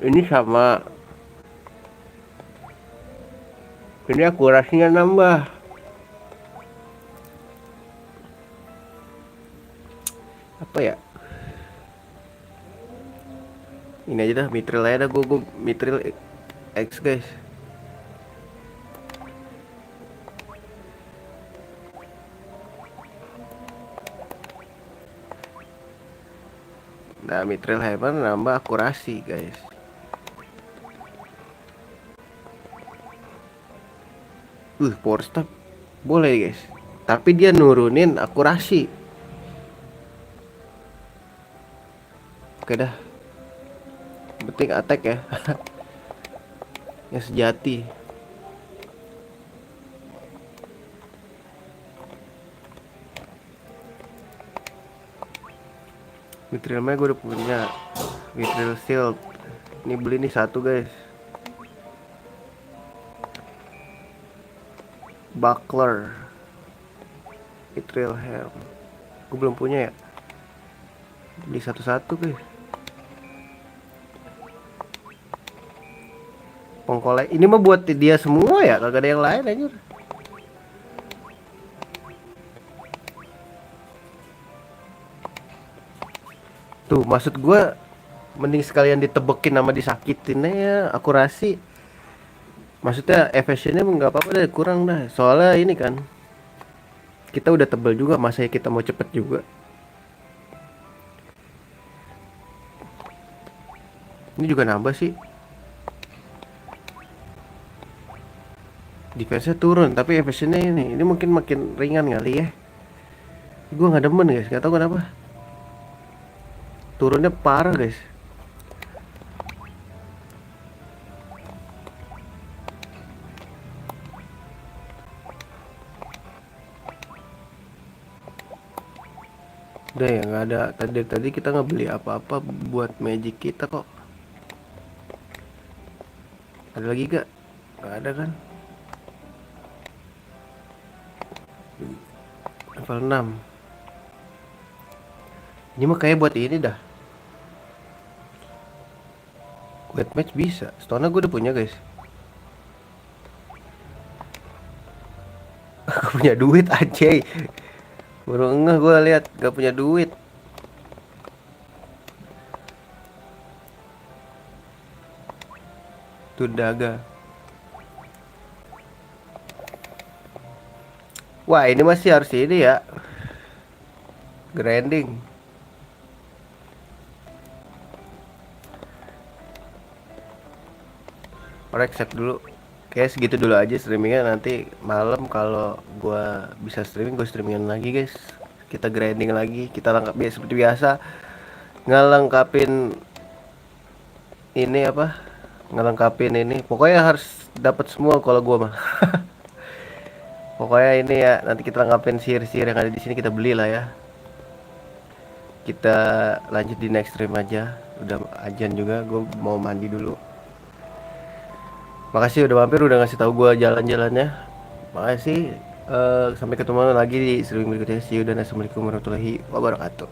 Ini sama. Ini akurasinya nambah. Apa ya? Ini aja dah, Mithril aja dah, gue Mithril X guys. Nah, Mithril Hammer nambah akurasi guys. Power Stop boleh guys. Tapi dia nurunin akurasi. Oke dah. Penting attack ya. Yang sejati. Mithril gue udah punya. Mithril Shield. Ini beli nih satu guys. Buckler. Mithril Helm. Gue belum punya ya. Beli satu-satu guys. Pengkolek. Ini mah buat dia semua ya. Kagak ada yang lain anjir. Tuh maksud gue, mending sekalian ditebekin sama disakitin ya, akurasi. Maksudnya efisiennya nggak apa-apa deh, kurang dah. Soalnya ini kan kita udah tebel juga, masa kita mau cepet juga. Ini juga nambah sih. Defense-nya turun, tapi efisiennya ini mungkin makin ringan kali ya. Gue nggak demen guys, nggak tahu kenapa. Turunnya parah guys. Udah ya, nggak ada. Tadi kita nggak beli apa-apa buat magic kita kok. Ada lagi gak? Nggak ada kan? Level 6. Ini mah kayak buat ini dah. Wet match bisa. Stone gue udah punya guys. Gak punya duit aja. Baru ngeh gue lihat gak punya duit. Tuh daga. Wah, ini masih harus ini ya. Grinding. Accept dulu. Kayak segitu dulu aja streamingnya, nanti malam kalau gua bisa streaming gue streamingin lagi guys. Kita grinding lagi, kita lengkap biasa seperti biasa. Ngelengkapin ini apa? Ngelengkapin ini. Pokoknya harus dapat semua kalau gua mah. Pokoknya ini ya, nanti kita lengkapin sihir-sihir yang ada di sini, kita beli lah ya. Kita lanjut di next stream aja. Udah ajan juga, gue mau mandi dulu. Makasih udah mampir, udah ngasih tahu gue jalan-jalannya. Makasih. Sampai ketemu lagi di streaming berikutnya. See you dan assalamualaikum warahmatullahi wabarakatuh.